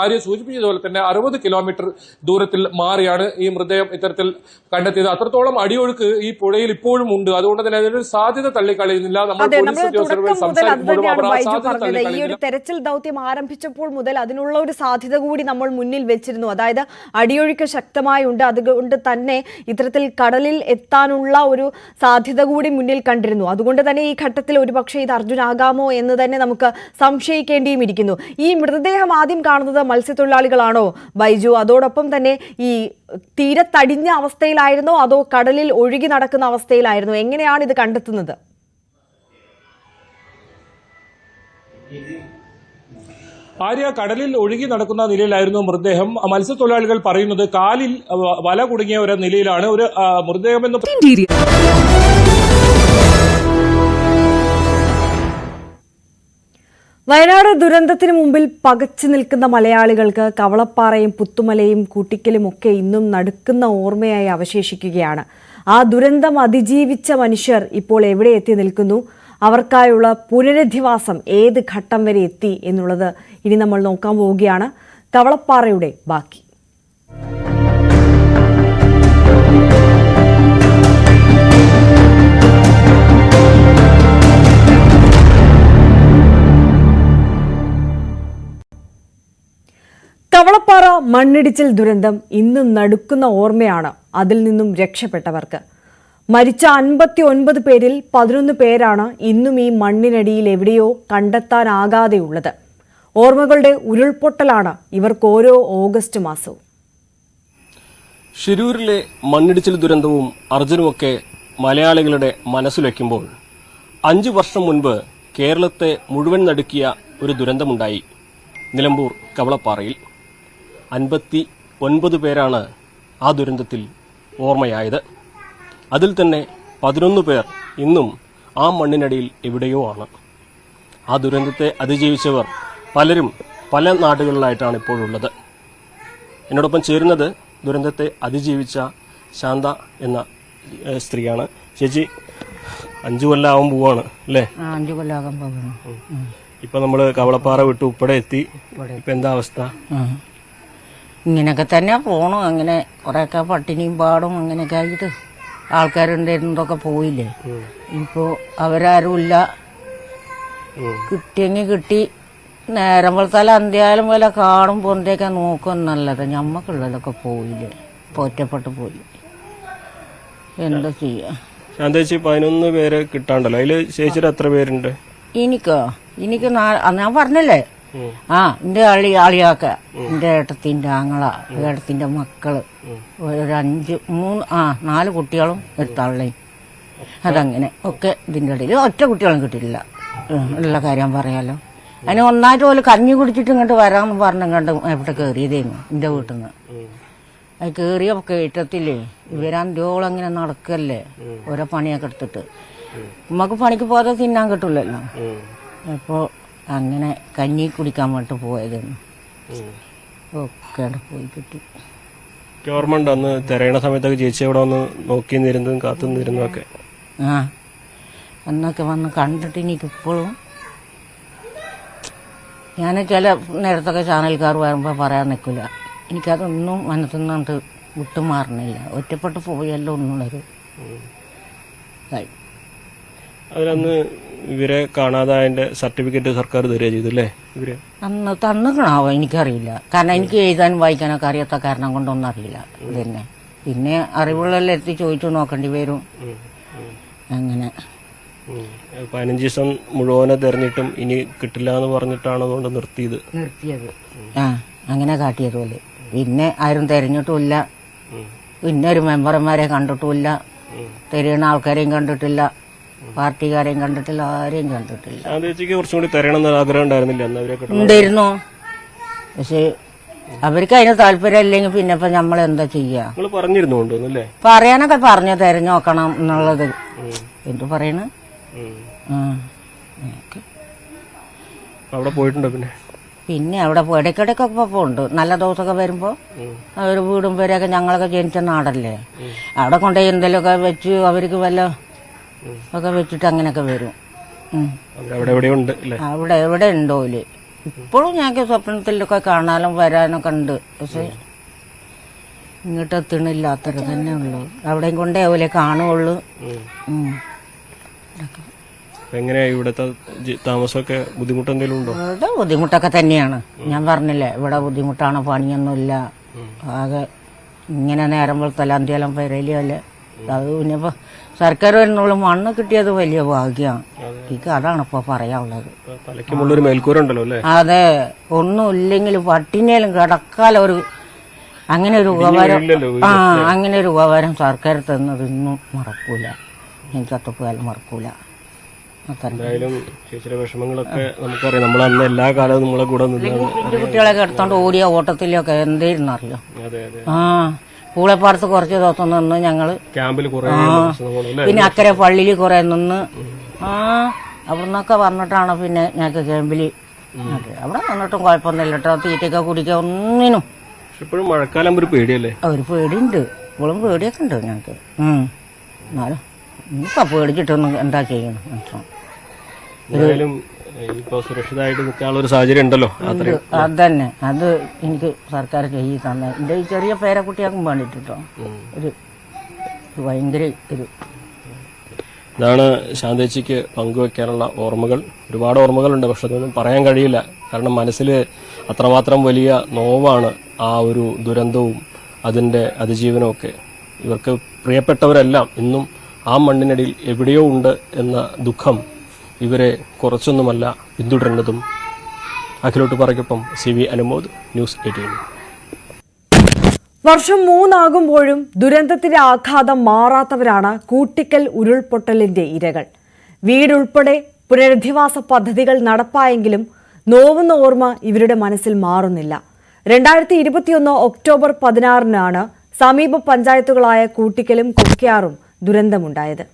ആര്യ സൂചിപ്പിച്ചതുപോലെ തന്നെ 60 കിലോമീറ്റർ ദൂരത്തിൽ മാറിയാണ് ഈ മൃതദേഹം ഇത്തരത്തിൽ കണ്ടെത്തിയത്. അത്രത്തോളം അടിയൊഴുക്ക് ഈ പുഴയിൽ ഇപ്പോഴും ഉണ്ട്. അതുകൊണ്ട് തന്നെ അതിനൊരു സാധ്യത തള്ളിക്കളയുന്നില്ല. നമ്മൾ പോലീസ് ഉദ്യോഗസ്ഥരുമായി സംസാരിക്കുമ്പോഴും അവർ ആ സാധ്യത തള്ളിക്കളയുന്നില്ല. ഈ ഒരു തെരച്ചിൽ ദൌത്യം ആരംഭിച്ചപ്പോൾ മുതൽ അതിനുള്ള ഒരു സാധ്യത കൂടി നമ്മൾ മുന്നിൽ വെച്ചിരുന്നു. അതായത് അടിയൊഴുക്ക് ശക്തമായുണ്ട്. അതുകൊണ്ട് തന്നെ ഇത്തരത്തിൽ കടലിൽ എത്താനുള്ള ഒരു സാധ്യത കൂടി മുന്നിൽ കണ്ടിരുന്നു. അതുകൊണ്ട് തന്നെ ഈ ഘട്ടത്തിൽ ഒരുപക്ഷെ ഇത് അർജുനാകാമോ എന്ന് തന്നെ നമുക്ക് സംശയിക്കേണ്ടിയും ഇരിക്കുന്നു. ഈ മൃതദേഹം ആദ്യം കാണുന്നത് മത്സ്യത്തൊഴിലാളികളാണോ ബൈജു? അതോടൊപ്പം തന്നെ ഈ തീരത്തടിഞ്ഞ അവസ്ഥയിലായിരുന്നോ അതോ കടലിൽ ഒഴുകി നടക്കുന്ന അവസ്ഥയിലായിരുന്നോ? എങ്ങനെയാണ് ഇത് കണ്ടെത്തുന്നത്? ആര്യ, കടലിൽ ഒഴുകി നടക്കുന്ന നിലയിലായിരുന്നു മൃതദേഹം. മത്സ്യത്തൊഴിലാളികൾ പറയുന്നത് കാലിൽ വല കുടുങ്ങിയ ഒരു നിലയിലാണ് ഒരു മൃതദേഹം എന്ന്. വയനാട് ദുരന്തത്തിന് മുമ്പിൽ പകച്ചു നിൽക്കുന്ന മലയാളികൾക്ക് കവളപ്പാറയും പുത്തുമലയും കൂട്ടിക്കലും ഒക്കെ ഇന്നും നടുക്കുന്ന ഓർമ്മയായി അവശേഷിക്കുകയാണ്. ആ ദുരന്തം അതിജീവിച്ച മനുഷ്യർ ഇപ്പോൾ എവിടെ എത്തി നിൽക്കുന്നു? അവർക്കായുള്ള പുനരധിവാസം ഏത് ഘട്ടം വരെ എത്തി എന്നുള്ളത് ഇനി നമ്മൾ നോക്കാൻ പോവുകയാണ്. കവളപ്പാറയുടെ ബാക്കി. കവളപ്പാറ മണ്ണിടിച്ചിൽ ദുരന്തം ഇന്നും നടുക്കുന്ന ഓർമ്മയാണ് അതിൽ നിന്നും രക്ഷപ്പെട്ടവർക്ക്. മരിച്ച 59 പേരിൽ 11 പേരാണ് ഇന്നും ഈ മണ്ണിനടിയിൽ എവിടെയോ കണ്ടെത്താനാകാതെയുള്ളത്. ഓർമ്മകളുടെ ഉരുൾപൊട്ടലാണ് ഇവർക്ക് ഓരോ ഓഗസ്റ്റ് മാസവും. ഷിരൂരിലെ മണ്ണിടിച്ചിൽ ദുരന്തവും അർജുനുമൊക്കെ മലയാളികളുടെ മനസ്സിൽ 5 വർഷം മുൻപ് കേരളത്തെ മുഴുവൻ നടുക്കിയ ഒരു ദുരന്തമുണ്ടായി നിലമ്പൂർ കവളപ്പാറയിൽ. 59 പേരാണ് ആ ദുരന്തത്തിൽ ഓർമ്മയായത്. അതിൽ തന്നെ 11 പേർ ഇന്നും ആ മണ്ണിനടിയിൽ എവിടെയോ ആണ്. ആ ദുരന്തത്തെ അതിജീവിച്ചവർ പലരും പല നാടുകളിലായിട്ടാണ് ഇപ്പോഴുള്ളത്. എന്നോടൊപ്പം ചേരുന്നത് ദുരന്തത്തെ അതിജീവിച്ച ശാന്ത എന്ന സ്ത്രീയാണ്. ചേച്ചി, 5 കൊല്ലം പോവാണ് അല്ലേ? 5 കൊല്ലം പോകുന്നു. ഇപ്പൊ നമ്മള് കവളപ്പാറ വിട്ട് ഉപ്പടെ എത്തി. ഇപ്പൊ എന്താ അവസ്ഥ? ഇങ്ങനെയൊക്കെ തന്നെ പോണു. അങ്ങനെ കുറെയൊക്കെ പട്ടിണിയും പാടും അങ്ങനെയൊക്കെ ആയിട്ട് ആൾക്കാരുണ്ടായിരുന്നതൊക്കെ പോയില്ലേ. ഇപ്പോ അവരാരുമില്ല. കിട്ടിയെങ്കിൽ കിട്ടി. നേരം പോലത്തെ അന്ത്യാലും പോലെ കാണും പൊന്തയൊക്കെ നോക്കും നല്ലത്. ഞമ്മക്കുള്ളതൊക്കെ പോയില്ലേ, ഒറ്റപ്പെട്ട് പോയി. എന്താ ചെയ്യാ? ശാന്തേച്ചി, 11 പേരെ കിട്ടാണ്ടല്ലോ. അതില് ചേച്ചിയുടെ എത്ര പേരുണ്ട്? എനിക്ക് ഞാൻ പറഞ്ഞല്ലേ, എന്റെ ആളിയാക്ക, എന്റെ ഏട്ടത്തിന്റെ ആങ്ങള, ഏട്ടത്തിന്റെ മക്കള്, ഒരു 4 കുട്ടികളും ഒരു തള്ളയും. അതങ്ങനെ ഒക്കെ ഇതിന്റെ ഇടയിൽ ഒറ്റ കുട്ടികളും കിട്ടിയിട്ടില്ല. ഉള്ള കാര്യം പറയാലോ. അതിന് ഒന്നായിട്ട് പോലെ കഞ്ഞി കുടിച്ചിട്ട് ഇങ്ങോട്ട് വരാമെന്ന് പറഞ്ഞങ്ങോട്ട് എവിടെ കയറിയതായിരുന്നു എൻ്റെ വീട്ടിൽ നിന്ന്. അത് കയറിയ കയറ്റത്തില്ലേ ഇവരന്ത്യോളം ഇങ്ങനെ നടക്കല്ലേ ഓരോ പണിയൊക്കെ എടുത്തിട്ട്. നമുക്ക് പണിക്ക് പോകാതെ തിന്നാൻ കിട്ടില്ലല്ലോ. അപ്പോൾ അങ്ങനെ കഞ്ഞി കുടിക്കാൻ വേണ്ടി പോയതായിരുന്നു. ഒക്കെ പോയി കിട്ടി. ഓർമ്മ ഉണ്ട് അന്ന് തിരയണ സമയത്തൊക്കെ ചേച്ചി അവിടെ വന്ന് നോക്കി നിരുന്നതും കാത്തു നിരുന്നതൊക്കെ? ആ അന്നൊക്കെ വന്ന് കണ്ടിട്ട് എനിക്കിപ്പോഴും ഞാൻ ചില നേരത്തൊക്കെ ചാനൽക്കാർ വരുമ്പോൾ പറയാൻ നിൽക്കില്ല. എനിക്കതൊന്നും മനസ്സിൽ നിന്നിട്ട് വിട്ടുമാറണില്ല. ഒറ്റപ്പെട്ട് പോയല്ലോ എന്നുള്ളൊരു അതിലന്ന് ഇവരെ കാണാതായതിന്റെ സർട്ടിഫിക്കറ്റ് സർക്കാർ തരിക ചെയ്തല്ലേ ഇവര്? അന്ന് തന്നിക്കണാവോ എനിക്കറിയില്ല. കാരണം എനിക്ക് എഴുതാനും വായിക്കാനൊക്കെ അറിയാത്ത കാരണം കൊണ്ടൊന്നും അറിയില്ല. ഇതന്നെ പിന്നെ അറിവുകളെല്ലാം എത്തി ചോദിച്ചു നോക്കേണ്ടി വരും. അങ്ങനെ 15 ദിവസം മുഴുവനെ തെരഞ്ഞിട്ടും ഇനി കിട്ടില്ല എന്ന് പറഞ്ഞിട്ടാണ് അതുകൊണ്ട് നിർത്തിയത്. ആ അങ്ങനെ കാട്ടിയത് പോലെ. പിന്നെ ആരും തെരഞ്ഞിട്ടുമില്ല. പിന്നെ ഒരു മെമ്പർമാരെ കണ്ടിട്ടുമില്ല. തെരയണ ആൾക്കാരെയും കണ്ടിട്ടില്ല. പാർട്ടിക്കാരെയും കണ്ടിട്ടില്ല. ആരെയും കണ്ടിട്ടില്ല. കുറച്ചും കൂടി തരണമെന്ന് ആഗ്രഹം ഉണ്ടായിരുന്നില്ല? ഉണ്ടായിരുന്നു. പക്ഷെ അവർക്ക് അതിന് താല്പര്യം ഇല്ലെങ്കിൽ പിന്നെ ഇപ്പൊ നമ്മളെന്താ ചെയ്യാ? പറഞ്ഞിരുന്നു പറയാനൊക്കെ പറഞ്ഞു തെരഞ്ഞു നോക്കണം എന്നുള്ളത്. എന്തു പറയണ അവിടെ പോയിട്ടുണ്ടോ? പിന്നെ അവിടെ ഇടയ്ക്കിടയ്ക്കൊക്കെ പോകുന്നുണ്ട്. നല്ല ദിവസമൊക്കെ വരുമ്പോ അവർ വീടും പേരൊക്കെ ഞങ്ങളൊക്കെ ജനിച്ച നാടല്ലേ, അവിടെ കൊണ്ടുപോയി എന്തെങ്കിലുമൊക്കെ വെച്ച് അവർക്ക് വല്ല ഒക്കെ വെച്ചിട്ട് അങ്ങനെയൊക്കെ വരും. അവിടെ എവിടെ ഉണ്ടോല് ഇപ്പോഴും ഞങ്ങൾക്ക് സ്വപ്നത്തിലൊക്കെ കാണാനും വരാനൊക്കെ ഉണ്ട്. പക്ഷെ ഇങ്ങോട്ട് എത്തണില്ലാത്തത് തന്നെ ഉള്ളു. അവിടെയും കൊണ്ടേ ഓലെ കാണുള്ളൂ. എങ്ങനെയാ ഇവിടുത്തെ താമസമൊക്കെ ബുദ്ധിമുട്ട് എന്തെങ്കിലും ഉണ്ടോ? ഇവിടെ ബുദ്ധിമുട്ടൊക്കെ തന്നെയാണ്. ഞാൻ പറഞ്ഞില്ലേ ഇവിടെ ബുദ്ധിമുട്ടാണ്. പണിയൊന്നുമില്ല. ആകെ ഇങ്ങനെ നേരം വെളുത്തല്ല അന്ത്യലം പെരയിലല്ലേ. അത് പിന്നെ ഇപ്പൊ സർക്കാർ വരുന്നുള്ളൂ. മണ്ണ് കിട്ടിയത് വലിയ ഭാഗ്യമാണ്. എനിക്ക് അതാണ് ഇപ്പൊ പറയാനുള്ളത്. അതെ, ഒന്നും ഇല്ലെങ്കിലും പട്ടിണിയിലും കിടക്കാലോ ഒരു അങ്ങനെ ഒരു ഉപകാരം. അങ്ങനെ ഒരു ഉപകാരം സർക്കാർ തന്നത് ഇന്നും മറക്കൂല. എനിക്കത്തപ്പോയാലും മറക്കൂല. വിഷമങ്ങളൊക്കെ നമുക്കറിയാം. നമ്മൾ അന്ന് എല്ലാ കാലവും നമ്മളെ കൂടെ കുട്ടികളൊക്കെ എടുത്തോണ്ട് ഓടിയ ഓട്ടത്തിലൊക്കെ എന്തായിരുന്നു അറിയോ? ആ പൂളപ്പാടത്ത് കുറച്ച് ദിവസം നിന്ന് ഞങ്ങള് ക്യാമ്പിൽ പിന്നെ അക്കരെ പള്ളിയിൽ കുറെ നിന്ന് അവിടുന്നൊക്കെ വന്നിട്ടാണ് പിന്നെ ഞങ്ങൾക്ക് ക്യാമ്പില് അവിടെ വന്നിട്ടും കുഴപ്പമൊന്നുമില്ല കേട്ടോ. തീറ്റയൊക്കെ കുടിക്കുക ഒന്നിനും. ഇപ്പോഴും മഴക്കാലം ഒരു പേടിയല്ലേ? ഒരു പേടിയുണ്ട്. ഇപ്പോഴും പേടിയൊക്കെ ഉണ്ട് ഞങ്ങൾക്ക്. എന്നാലും ഇപ്പൊ പേടിച്ചിട്ടൊന്നും എന്താ ചെയ്യണം? ഇപ്പൊ സുരക്ഷിതമായിട്ട് നിൽക്കാനുള്ള ഒരു സാഹചര്യം ഉണ്ടല്ലോ. അതന്നെ അത് എനിക്ക് സർക്കാർ ചെയ്ത് തന്നെ. എന്റെ ഈ ചെറിയ പേരക്കുട്ടിയാക്കും വേണ്ടിട്ടോ ഒരു ഭയങ്കര ഒരു ഇതാണ് ശാന്തേച്ചിക്ക് പങ്കുവെക്കാനുള്ള ഓർമ്മകൾ. ഒരുപാട് ഓർമ്മകളുണ്ട്. പക്ഷെ അതൊന്നും പറയാൻ കഴിയില്ല. കാരണം മനസ്സിൽ അത്രമാത്രം വലിയ നോവാണ് ആ ഒരു ദുരന്തവും അതിന്റെ അതിജീവനവും ഒക്കെ. ഇവർക്ക് പ്രിയപ്പെട്ടവരെല്ലാം ഇന്നും ആ മണ്ണിനടിയിൽ എവിടെയോ ഉണ്ട് എന്ന ദുഃഖം ഇവരെ കുറച്ചൊന്നുമല്ല പിന്തുടരുന്നതും. അഖിലോട്ട് പറയ്ക്കൊപ്പം CV അനുമോദ്, ന്യൂസ് 18. വർഷം 3 ആകുമ്പോഴും ദുരന്തത്തിന്റെ ആഘാതം മാറാത്തവരാണ് കൂട്ടിക്കൽ ഉരുൾപൊട്ടലിന്റെ ഇരകൾ. വീടുൾപ്പെടെ പുനരധിവാസ പദ്ധതികൾ നടപ്പായെങ്കിലും നോവുന്ന ഓർമ്മ ഇവരുടെ മനസ്സിൽ മാറുന്നില്ല. 2021 ഒക്ടോബർ 16-നാണ് സമീപ പഞ്ചായത്തുകളായ കൂട്ടിക്കലും കൊക്കയാറും ദുരന്തമുണ്ടായത്.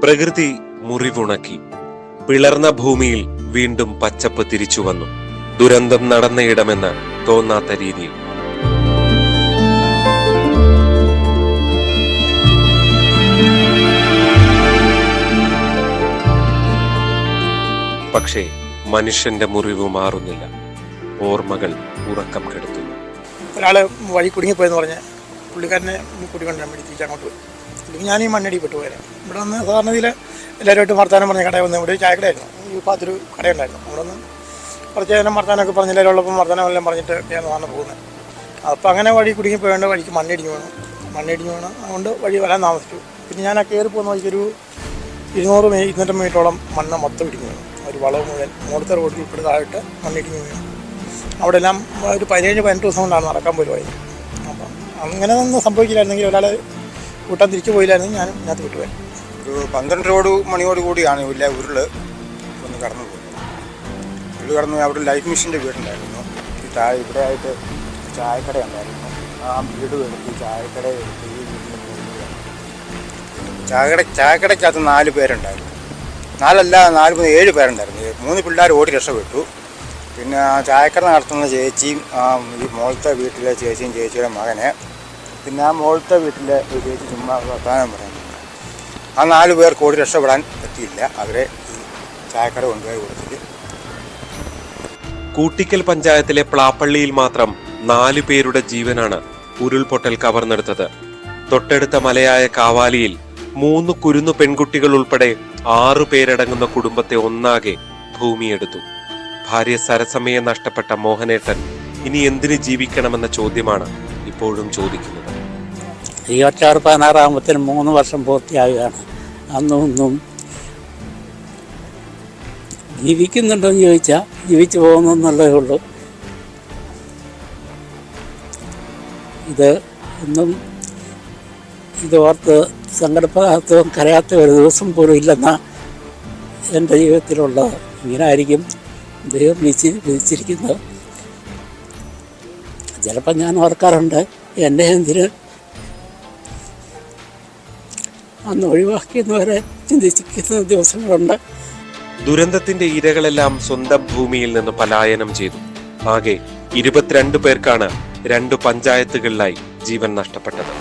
പ്രകൃതി മുറിവുണക്കി. പിളർന്ന ഭൂമിയിൽ വീണ്ടും പച്ചപ്പ് തിരിച്ചു വന്നു. ദുരന്തം നടന്നയിടമെന്ന് തോന്നാത്ത രീതിയിൽ. പക്ഷേ മനുഷ്യന്റെ മുറിവ് മാറുന്നില്ല. ഓർമ്മകൾ ഉറക്കം കെടുത്തുന്നു. ഒരാള് വഴി കുടുങ്ങിപ്പോയെന്ന് പറഞ്ഞ് പുള്ളിക്കാരനെ കൂട്ടിക്കൊണ്ടുവരാൻ വേണ്ടി തിരിച്ചങ്ങോട്ട് പോയി. അല്ലെങ്കിൽ ഞാൻ ഈ മണ്ണടി പെട്ടു പോയാലും ഇവിടെ വന്ന് സാധാരണ ഇതിൽ എല്ലാവരുമായിട്ട് വർത്താനം പറഞ്ഞ കടയിൽ വന്ന് ഇവിടെ ഒരു ചായക്കടയായിരുന്നു. ഈ ഭാഗത്തൊരു കടയുണ്ടായിരുന്നു. അവിടെ നിന്ന് കുറച്ച് നേരം വർത്താനമൊക്കെ പറഞ്ഞ് എല്ലാവരോടൊപ്പം വർത്താനമെല്ലാം പറഞ്ഞിട്ട് ഞാൻ സാധാരണ പോകുന്നത്. അപ്പോൾ അങ്ങനെ വഴി കുടുങ്ങിപ്പോയതുകൊണ്ട് വഴിക്ക് മണ്ണിടിഞ്ഞു വേണം. അതുകൊണ്ട് വഴി വരാൻ താമസിച്ചു. പിന്നെ ഞാൻ ആ കയറി പോകുന്ന വഴിക്കൊരു 200 250 മീറ്ററോളം മണ്ണ് മൊത്തം ഇടിഞ്ഞു വേണം. ഒരു വളവ് മുതൽ മൂടത്തെ റോഡിൽ ഇപ്പോഴത്തായിട്ട് മണ്ണിടിഞ്ഞ് വീണു. അവിടെ എല്ലാം ഒരു 17-18 ദിവസം കൊണ്ടാണ് നടക്കാൻ പോലും ആയത്. അപ്പം അങ്ങനെ ഒന്നും സംഭവിക്കില്ലായിരുന്നെങ്കിൽ ഒരാൾ കൂട്ടാൻ തിരിച്ചു പോയില്ലായിരുന്നെങ്കിൽ ഞാനും ഇതിനകത്ത് വിട്ടുപോയി. ഒരു 12 മണിയോട് കൂടിയാണ് വലിയ ഉരുള് ഒന്ന് കടന്നു പോയത്. ഉരുള് കടന്നു അവിടെ ലൈഫ് മിഷൻ്റെ വീടുണ്ടായിരുന്നു. ഈ താഴെ ഇവിടെ ആയിട്ട് ചായക്കട ഉണ്ടായിരുന്നു. ആ വീട് എടുത്ത് ചായക്കട എടുത്ത് ഈ വീട്ടിൽ പോകുകയാണ്. ചായക്കടയ്ക്കകത്ത് 4 പേരുണ്ടായിരുന്നു. 7 പേരുണ്ടായിരുന്നു. 3 പിള്ളേർ ഓടി രക്ഷപ്പെട്ടു. പിന്നെ ആ ചായക്കട നടത്തുന്ന ചേച്ചിയും ഈ മോളത്തെ വീട്ടിലെ ചേച്ചിയും ചേച്ചിയുടെ മകനെ, പിന്നെ ആ മോളത്തെ വീട്ടിലെ ഒരു ചേച്ചി ചുമ്മാ വർത്തമാനം പറയുന്നു. ആ 4 പേർക്ക് ഓടി രക്ഷപ്പെടാൻ പറ്റിയില്ല. അവരെ ഈ ചായക്കട കൊണ്ടുപോയി കൊടുത്തിട്ട്. കൂട്ടിക്കൽ പഞ്ചായത്തിലെ പ്ലാപ്പള്ളിയിൽ മാത്രം 4 പേരുടെ ജീവനാണ് ഉരുൾപൊട്ടൽ കവർന്നെടുത്തത്. തൊട്ടടുത്ത മലയായ കാവാലിയിൽ 3 കുരുന്നു പെൺകുട്ടികൾ ഉൾപ്പെടെ 6 പേരടങ്ങുന്ന കുടുംബത്തെ ഒന്നാകെ ഭൂമിയെടുത്തു. ഭാര്യ സരസമ്മയെ നഷ്ടപ്പെട്ട മോഹനേട്ടൻ ഇനി എന്തിന് ജീവിക്കണമെന്ന ചോദ്യമാണ് ഇപ്പോഴും ചോദിക്കുന്നത്. 26-16 3 വർഷം പൂർത്തിയാകുകയാണ്. അന്നും ജീവിക്കുന്നുണ്ടോയെന്ന് ചോദിച്ചാൽ ജീവിച്ചു പോകുന്നുള്ളതേ ഉള്ളൂ. ഇത് ഇന്നും ഇതോർത്ത് സങ്കടപ്പെടാത്തതും കരയാത്ത ഒരു ദിവസം പോലും ഇല്ലെന്ന എൻ്റെ ജീവിതത്തിലുള്ളത്. ഇങ്ങനെ ആയിരിക്കും ദൈവം വിധിച്ചിരിക്കുന്നത്. ചിലപ്പോൾ ഞാൻ ഓർക്കാറുണ്ട്, എന്നെ എന്തിന് അന്ന് ഒഴിവാക്കിയെന്നുവരെ ചിന്തിക്കുന്ന ദിവസങ്ങളുണ്ട്. ദുരന്തത്തിന്റെ ഇരകളെല്ലാം സ്വന്തം ഭൂമിയിൽ നിന്ന് പലായനം ചെയ്തു. ആകെ 22 പേർക്കാണ് 2 പഞ്ചായത്തുകളിലായി ജീവൻ നഷ്ടപ്പെട്ടത്.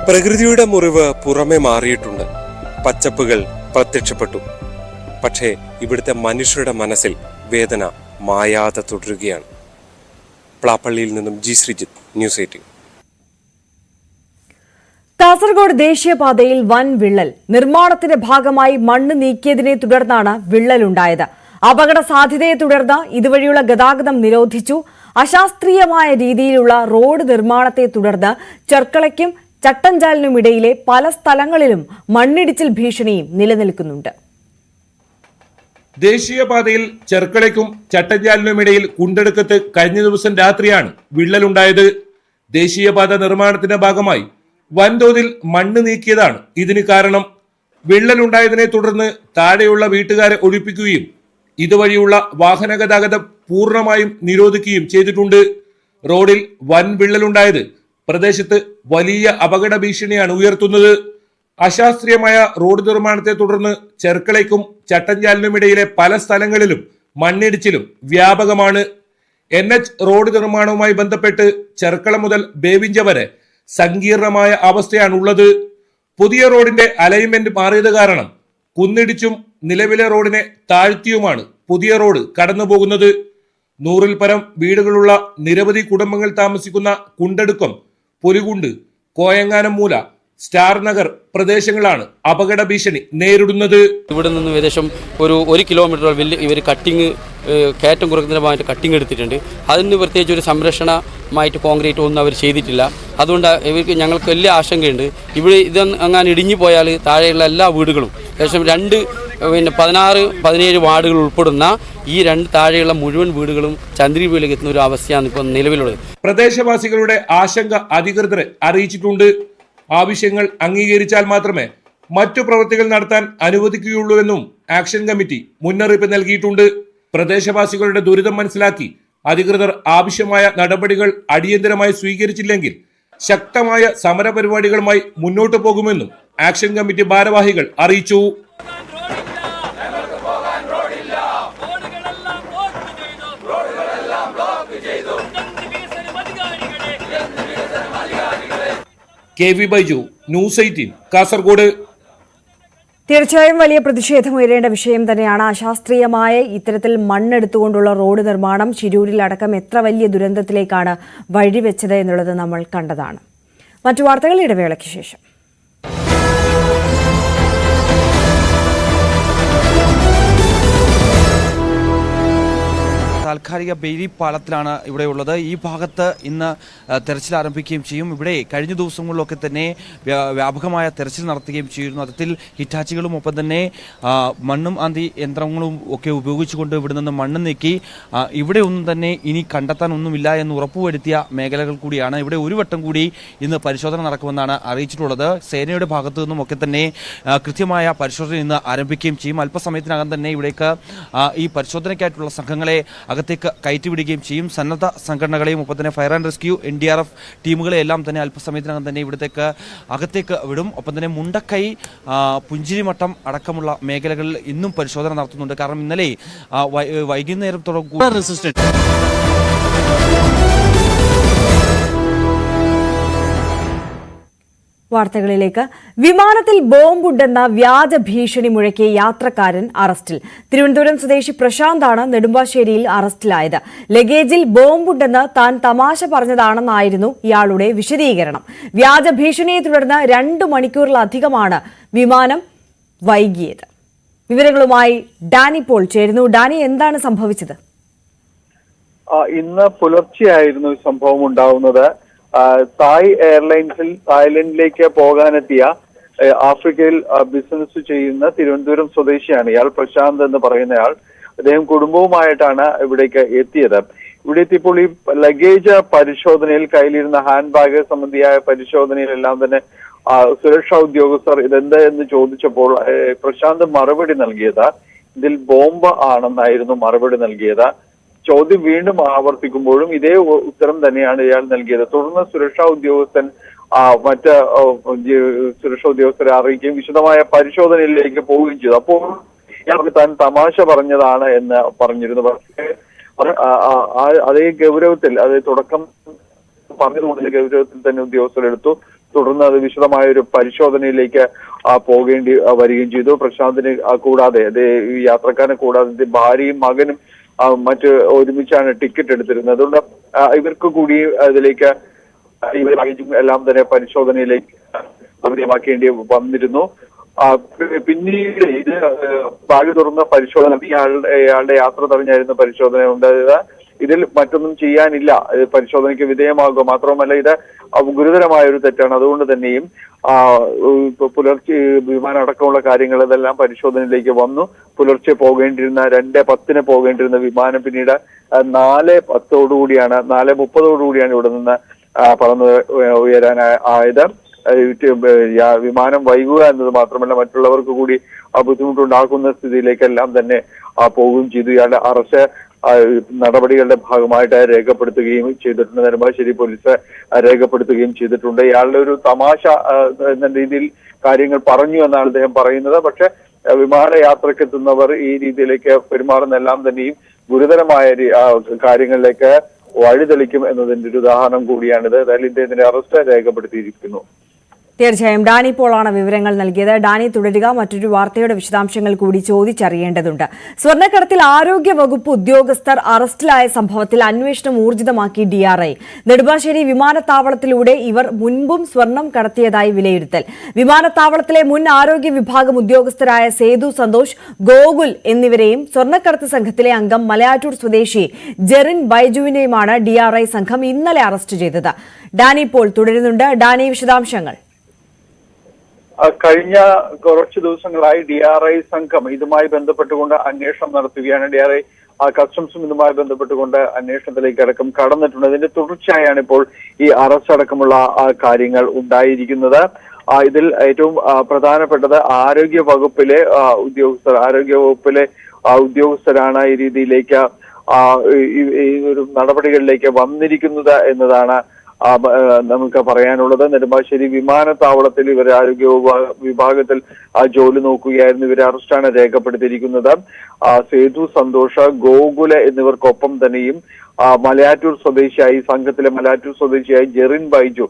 പ്രകൃതിയുടെ മുറിവ് പുറമെ മാറിയിട്ടുണ്ട്. പച്ചപ്പുകൾ പ്രത്യക്ഷപ്പെട്ടു. പക്ഷേ ഇവിടുത്തെ മനുഷ്യരുടെ മനസ്സിൽ വേദന മായാതെ തുടരുകയാണ്. പ്ലാപ്പള്ളിയിൽ നിന്നും ജി ശ്രീജിത്ത്, ന്യൂസ് 18. കാസർഗോഡ് ദേശീയപാതയിൽ വൻ വിള്ളൽ. നിർമ്മാണത്തിന്റെ ഭാഗമായി മണ്ണ് നീക്കിയതിനെ തുടർന്നാണ് വിള്ളലുണ്ടായത്. അപകട സാധ്യതയെ തുടർന്ന് ഇതുവഴിയുള്ള ഗതാഗതം നിരോധിച്ചു. അശാസ്ത്രീയമായ രീതിയിലുള്ള റോഡ് നിർമ്മാണത്തെ തുടർന്ന് ചെർക്കളയ്ക്കും ചട്ടഞ്ചാലിനുമിടയിലെ പല സ്ഥലങ്ങളിലും മണ്ണിടിച്ചിൽ ഭീഷണിയും നിലനിൽക്കുന്നുണ്ട്. ദേശീയപാതയിൽ ചെർക്കളയ്ക്കും ചട്ടഞ്ചാലിനുമിടയിൽ കുണ്ടടുക്കത്ത് കഴിഞ്ഞ ദിവസം രാത്രിയാണ് വിള്ളലുണ്ടായത്. ദേശീയപാത നിർമ്മാണത്തിന്റെ ഭാഗമായി വൻതോതിൽ മണ്ണ് നീക്കിയതാണ് ഇതിന് കാരണം. വിള്ളലുണ്ടായതിനെ തുടർന്ന് താഴെയുള്ള വീട്ടുകാരെ ഒഴിപ്പിക്കുകയും ഇതുവഴിയുള്ള വാഹന ഗതാഗതം പൂർണ്ണമായും നിരോധിക്കുകയും ചെയ്തിട്ടുണ്ട്. റോഡിൽ വൻ വിള്ളലുണ്ടായത് പ്രദേശത്ത് വലിയ അപകട ഭീഷണിയാണ് ഉയർത്തുന്നത്. അശാസ്ത്രീയമായ റോഡ് നിർമ്മാണത്തെ തുടർന്ന് ചെർക്കളയ്ക്കും ചട്ടഞ്ചാലിനുമിടയിലെ പല സ്ഥലങ്ങളിലും മണ്ണിടിച്ചിലും വ്യാപകമാണ്. NH റോഡ് നിർമ്മാണവുമായി ബന്ധപ്പെട്ട് ചെർക്കള മുതൽ ബേവിഞ്ച വരെ സങ്കീർണമായ അവസ്ഥയാണുള്ളത്. പുതിയ റോഡിന്റെ അലൈൻമെന്റ് മാറിയത് കാരണം കുന്നിടിച്ചും നിലവിലെ റോഡിനെ താഴ്ത്തിയുമാണ് പുതിയ റോഡ് കടന്നുപോകുന്നത്. 100-ൽ പരം വീടുകളുള്ള നിരവധി കുടുംബങ്ങൾ താമസിക്കുന്ന കുണ്ടടുക്കം, പുലികുണ്ട്, കോയങ്ങാനം മൂല, സ്റ്റാർ നഗർ പ്രദേശങ്ങളാണ് അപകട ഭീഷണി നേരിടുന്നത്. ഇവിടെ നിന്നും ഏകദേശം ഒരു 1 കിലോമീറ്റർ വലിയ ഇവർ കട്ടിങ് കയറ്റം കുറക്കുന്നതിനായിട്ട് കട്ടിങ് എടുത്തിട്ടുണ്ട്. അതിന് പ്രത്യേകിച്ച് ഒരു സംരക്ഷണമായിട്ട് കോൺക്രീറ്റ് ഒന്നും അവർ ചെയ്തിട്ടില്ല. അതുകൊണ്ട് ഇവർക്ക് ഞങ്ങൾക്ക് വലിയ ആശങ്കയുണ്ട്. ഇവിടെ ഇത് അങ്ങനെ ഇടിഞ്ഞു പോയാൽ താഴെയുള്ള എല്ലാ വീടുകളും ഏകദേശം 16-17 വാർഡുകൾ ഉൾപ്പെടുന്ന ഈ 2 താഴെയുള്ള മുഴുവൻ വീടുകളും ചന്ദ്രീപയിലേക്ക് എത്തുന്ന ഒരു അവസ്ഥയാണ് ഇപ്പോൾ നിലവിലുള്ളത്. പ്രദേശവാസികളുടെ ആശങ്ക അധികൃതരെ അറിയിച്ചിട്ടുണ്ട്. ആവശ്യങ്ങൾ അംഗീകരിച്ചാൽ മാത്രമേ മറ്റു പ്രവൃത്തികൾ നടത്താൻ അനുവദിക്കുകയുള്ളൂവെന്നും ആക്ഷൻ കമ്മിറ്റി മുന്നറിയിപ്പ് നൽകിയിട്ടുണ്ട്. പ്രദേശവാസികളുടെ ദുരിതം മനസ്സിലാക്കി അധികൃതർ ആവശ്യമായ നടപടികൾ അടിയന്തരമായി സ്വീകരിച്ചില്ലെങ്കിൽ ശക്തമായ സമരപരിപാടികളുമായി മുന്നോട്ടു പോകുമെന്നും ആക്ഷൻ കമ്മിറ്റി ഭാരവാഹികൾ അറിയിച്ചു. KV Baiju, news 18, Kasaragod. തീർച്ചയായും വലിയ പ്രതിഷേധമുയരേണ്ട വിഷയം തന്നെയാണ് അശാസ്ത്രീയമായ ഇത്തരത്തിൽ മണ്ണെടുത്തുകൊണ്ടുള്ള റോഡ് നിർമ്മാണം. ശിരൂരിലടക്കം എത്ര വലിയ ദുരന്തത്തിലേക്കാണ് വഴിവെച്ചത് എന്നുള്ളത് നമ്മൾ കണ്ടതാണ്. മറ്റു വാർത്തകൾ ഇടവേളയ്ക്ക് ശേഷം. താൽക്കാലിക വ്യാവഹാരിക ബെയ്ലി പാലത്തിലാണ് ഇവിടെ ഉള്ളത്. ഈ ഭാഗത്ത് ഇന്ന് തെരച്ചിൽ ആരംഭിക്കുകയും ചെയ്യും. ഇവിടെ കഴിഞ്ഞ ദിവസങ്ങളിലൊക്കെ തന്നെ വ്യാപകമായ തെരച്ചിൽ നടത്തുകയും ചെയ്യുന്നു. അതിൽ ഹിറ്റാച്ചികളും ഒപ്പം തന്നെ മണ്ണും ആന്തി യന്ത്രങ്ങളും ഒക്കെ ഉപയോഗിച്ചുകൊണ്ട് ഇവിടെ നിന്ന് മണ്ണ് നീക്കി ഇവിടെ ഒന്നും തന്നെ ഇനി കണ്ടെത്താൻ ഒന്നുമില്ല എന്ന് ഉറപ്പുവരുത്തിയ മേഖലകൾ കൂടിയാണ്. ഇവിടെ ഒരു വട്ടം കൂടി ഇന്ന് പരിശോധന നടക്കുമെന്നാണ് അറിയിച്ചിട്ടുള്ളത്. സേനയുടെ ഭാഗത്തു നിന്നും ഒക്കെ തന്നെ കൃത്യമായ പരിശോധന ഇന്ന് ആരംഭിക്കുകയും ചെയ്യും. അല്പസമയത്തിനകം തന്നെ ഇവിടേക്ക് ഈ പരിശോധനയ്ക്കായിട്ടുള്ള സംഘങ്ങളെ അകത്തേക്ക് കയറ്റിവിടുകയും ചെയ്യും. സന്നദ്ധ സംഘടനകളെയും ഒപ്പം തന്നെ ഫയർ ആൻഡ് റെസ്ക്യൂ NDRF ടീമുകളെ എല്ലാം തന്നെ അല്പസമയത്തിനകം തന്നെ ഇവിടത്തേക്ക് അകത്തേക്ക് വിടും. ഒപ്പം തന്നെ മുണ്ടക്കൈ പുഞ്ചിരിമട്ടം അടക്കമുള്ള മേഖലകളിൽ ഇന്നും പരിശോധന നടത്തുന്നുണ്ട്. കാരണം ഇന്നലെ വൈകുന്നേരത്തോളം വാർത്തകളിലേക്ക്. വിമാനത്തിൽ ബോംബുണ്ടെന്ന വ്യാജ ഭീഷണി മുഴക്കിയ യാത്രക്കാരൻ അറസ്റ്റിൽ. തിരുവനന്തപുരം സ്വദേശി പ്രശാന്താണ് നെടുമ്പാശ്ശേരിയിൽ അറസ്റ്റിലായത്. ലഗേജിൽ ബോംബുണ്ടെന്ന് താൻ തമാശ പറഞ്ഞതാണെന്നായിരുന്നു ഇയാളുടെ വിശദീകരണം. വ്യാജ ഭീഷണിയെ തുടർന്ന് 2 മണിക്കൂറിലധികമാണ് വിമാനം വൈകിയത്. വിവരങ്ങളുമായി ഡാനി പോൾ ചേരുന്നു. ഡാനി, എന്താണ് സംഭവിച്ചത്? ഇന്ന് പുലർച്ചെയായിരുന്നു ഈ സംഭവം ഉണ്ടാവുന്നത്. തായ് എയർലൈൻസിൽ തായ്ലൻഡിലേക്ക് പോകാനെത്തിയ ആഫ്രിക്കയിൽ ബിസിനസ് ചെയ്യുന്ന തിരുവനന്തപുരം സ്വദേശിയാണ് ഇയാൾ, പ്രശാന്ത് എന്ന് പറയുന്നയാൾ. അദ്ദേഹം കുടുംബവുമായിട്ടാണ് ഇവിടേക്ക് എത്തിയത്. ഇവിടെ എത്തിയപ്പോൾ ഈ ലഗേജ് പരിശോധനയിൽ, കയ്യിലിരുന്ന ഹാൻഡ് ബാഗ് സംബന്ധിയായ പരിശോധനയിലെല്ലാം തന്നെ സുരക്ഷാ ഉദ്യോഗസ്ഥർ ഇതെന്ത് എന്ന് ചോദിച്ചപ്പോൾ പ്രശാന്ത് മറുപടി നൽകിയത് ഇതിൽ ബോംബ് ആണെന്നായിരുന്നു മറുപടി നൽകിയത്. ചോദ്യം വീണ്ടും ആവർത്തിക്കുമ്പോഴും ഇതേ ഉത്തരം തന്നെയാണ് ഇയാൾ നൽകിയത്. തുടർന്ന് സുരക്ഷാ ഉദ്യോഗസ്ഥൻ മറ്റ് സുരക്ഷാ ഉദ്യോഗസ്ഥരെ അറിയിക്കുകയും വിശദമായ പരിശോധനയിലേക്ക് പോവുകയും ചെയ്തു. അപ്പോൾ ഇയാൾക്ക് താൻ തമാശ പറഞ്ഞതാണ് എന്ന് പറഞ്ഞിരുന്നു. പക്ഷേ അതേ ഗൗരവത്തിൽ, അതേ തുടക്കം പറഞ്ഞതുകൊണ്ട് ഗൗരവത്തിൽ തന്നെ ഉദ്യോഗസ്ഥരെടുത്തു. തുടർന്ന് അത് വിശദമായ ഒരു പരിശോധനയിലേക്ക് പോകേണ്ടി വരികയും ചെയ്തു. പ്രശാന്തിനെ കൂടാതെ ഈ യാത്രക്കാരനെ കൂടാതെ ഭാര്യയും മകനും മറ്റ് ഒരുമിച്ചാണ് ടിക്കറ്റ് എടുത്തിരുന്നത്. അതുകൊണ്ട് ഇവർക്ക് കൂടി അതിലേക്ക് എല്ലാം തന്നെ പരിശോധനയിലേക്ക് വിധേയമാക്കേണ്ടി വന്നിരുന്നു. പിന്നീട് ഇത് ബാഗ് തുറന്ന പരിശോധന, ഇയാളുടെ യാത്ര തടഞ്ഞായിരുന്നു പരിശോധന ഉണ്ടായത്. ഇതിൽ മറ്റൊന്നും ചെയ്യാനില്ല, പരിശോധനയ്ക്ക് വിധേയമാകുക. മാത്രവുമല്ല ഇത് ഗുരുതരമായ ഒരു തെറ്റാണ്. അതുകൊണ്ട് തന്നെയും പുലർച്ചെ വിമാനം അടക്കമുള്ള കാര്യങ്ങൾ ഇതെല്ലാം പരിശോധനയിലേക്ക് വന്നു. പുലർച്ചെ പോകേണ്ടിരുന്ന 2:10 പോകേണ്ടിരുന്ന വിമാനം പിന്നീട് 4:10 4:30 ഇവിടെ നിന്ന് പറന്ന് ഉയരാനായത്. വിമാനം വൈകുക എന്നത് മാത്രമല്ല മറ്റുള്ളവർക്ക് കൂടി ബുദ്ധിമുട്ടുണ്ടാക്കുന്ന സ്ഥിതിയിലേക്കെല്ലാം തന്നെ പോവുകയും ചെയ്തു. ഇയാളുടെ അറസ്റ്റ് നടപടികളുടെ ഭാഗമായിട്ട് രേഖപ്പെടുത്തുകയും ചെയ്തിട്ടുണ്ട്. നെടുമ്പാശ്ശേരി പോലീസ് രേഖപ്പെടുത്തുകയും ചെയ്തിട്ടുണ്ട്. ഇയാളുടെ ഒരു തമാശ എന്ന രീതിയിൽ കാര്യങ്ങൾ പറഞ്ഞു എന്നാണ് അദ്ദേഹം പറയുന്നത്. പക്ഷെ വിമാനയാത്രയ്ക്ക് എത്തുന്നവർ ഈ രീതിയിലേക്ക് പെരുമാറുന്നെല്ലാം തന്നെയും ഗുരുതരമായ കാര്യങ്ങളിലേക്ക് വഴിതെളിക്കും എന്നതിന്റെ ഒരു ഉദാഹരണം കൂടിയാണിത്. അതായത് ഇദ്ദേഹത്തിന്റെ അറസ്റ്റ് രേഖപ്പെടുത്തിയിരിക്കുന്നു. തീർച്ചയായും ഡാനി പോളാണ് വിവരങ്ങൾ നൽകിയത്. ഡാനി, തുടരുക. മറ്റൊരു വാർത്തയുടെ വിശദാംശങ്ങൾ കൂടി ചോദിച്ചറിയേണ്ടതുണ്ട്. സ്വർണ്ണക്കടത്തിൽ ആരോഗ്യ വകുപ്പ് ഉദ്യോഗസ്ഥർ അറസ്റ്റിലായ സംഭവത്തിൽ അന്വേഷണം ഊർജിതമാക്കി DRI. നെടുമ്പാശ്ശേരി വിമാനത്താവളത്തിലൂടെ ഇവർ മുൻപും സ്വർണം കടത്തിയതായി വിലയിരുത്തൽ. വിമാനത്താവളത്തിലെ മുൻ ആരോഗ്യ വിഭാഗം ഉദ്യോഗസ്ഥരായ സേതു സന്തോഷ്, ഗോകുൽ എന്നിവരെയും സ്വർണ്ണക്കടത്ത് സംഘത്തിലെ അംഗം മലയാറ്റൂർ സ്വദേശി ജെറിൻ ബൈജുവിനെയുമാണ് DRI സംഘം ഇന്നലെ അറസ്റ്റ് ചെയ്തത്. ഡാനി പോൾ തുടരുന്നുണ്ട്. ഡാനി, വിശദാംശങ്ങൾ. കഴിഞ്ഞ കുറച്ചു ദിവസങ്ങളായി DRI സംഘം ഇതുമായി ബന്ധപ്പെട്ടുകൊണ്ട് അന്വേഷണം നടത്തുകയാണ്. DRI കസ്റ്റംസും ഇതുമായി ബന്ധപ്പെട്ടുകൊണ്ട് അന്വേഷണത്തിലേക്ക് അടക്കം കടന്നിട്ടുണ്ട്. ഇതിന്റെ തുടർച്ചയായാണ് ഇപ്പോൾ ഈ അറസ്റ്റ് അടക്കമുള്ള കാര്യങ്ങൾ ഉണ്ടായിരിക്കുന്നത്. ഇതിൽ ഏറ്റവും പ്രധാനപ്പെട്ടത് ആരോഗ്യ വകുപ്പിലെ ഉദ്യോഗസ്ഥരാണ് ഈ രീതിയിലേക്ക് ഈ ഒരു നടപടികളിലേക്ക് വന്നിരിക്കുന്നത് എന്നതാണ് നമുക്ക് പറയാനുള്ളത്. നെടുമ്പാശ്ശേരി വിമാനത്താവളത്തിൽ ഇവർ ആരോഗ്യ വിഭാഗത്തിൽ ജോലി നോക്കുകയായിരുന്നു. ഇവരെ അറസ്റ്റാണ് രേഖപ്പെടുത്തിയിരിക്കുന്നത്. സേതു സന്തോഷ്, ഗോകുല എന്നിവർക്കൊപ്പം തന്നെയും മലയാറ്റൂർ സ്വദേശിയായി സംഘത്തിലെ മലയാറ്റൂർ സ്വദേശിയായി ജെറിൻ ബൈജു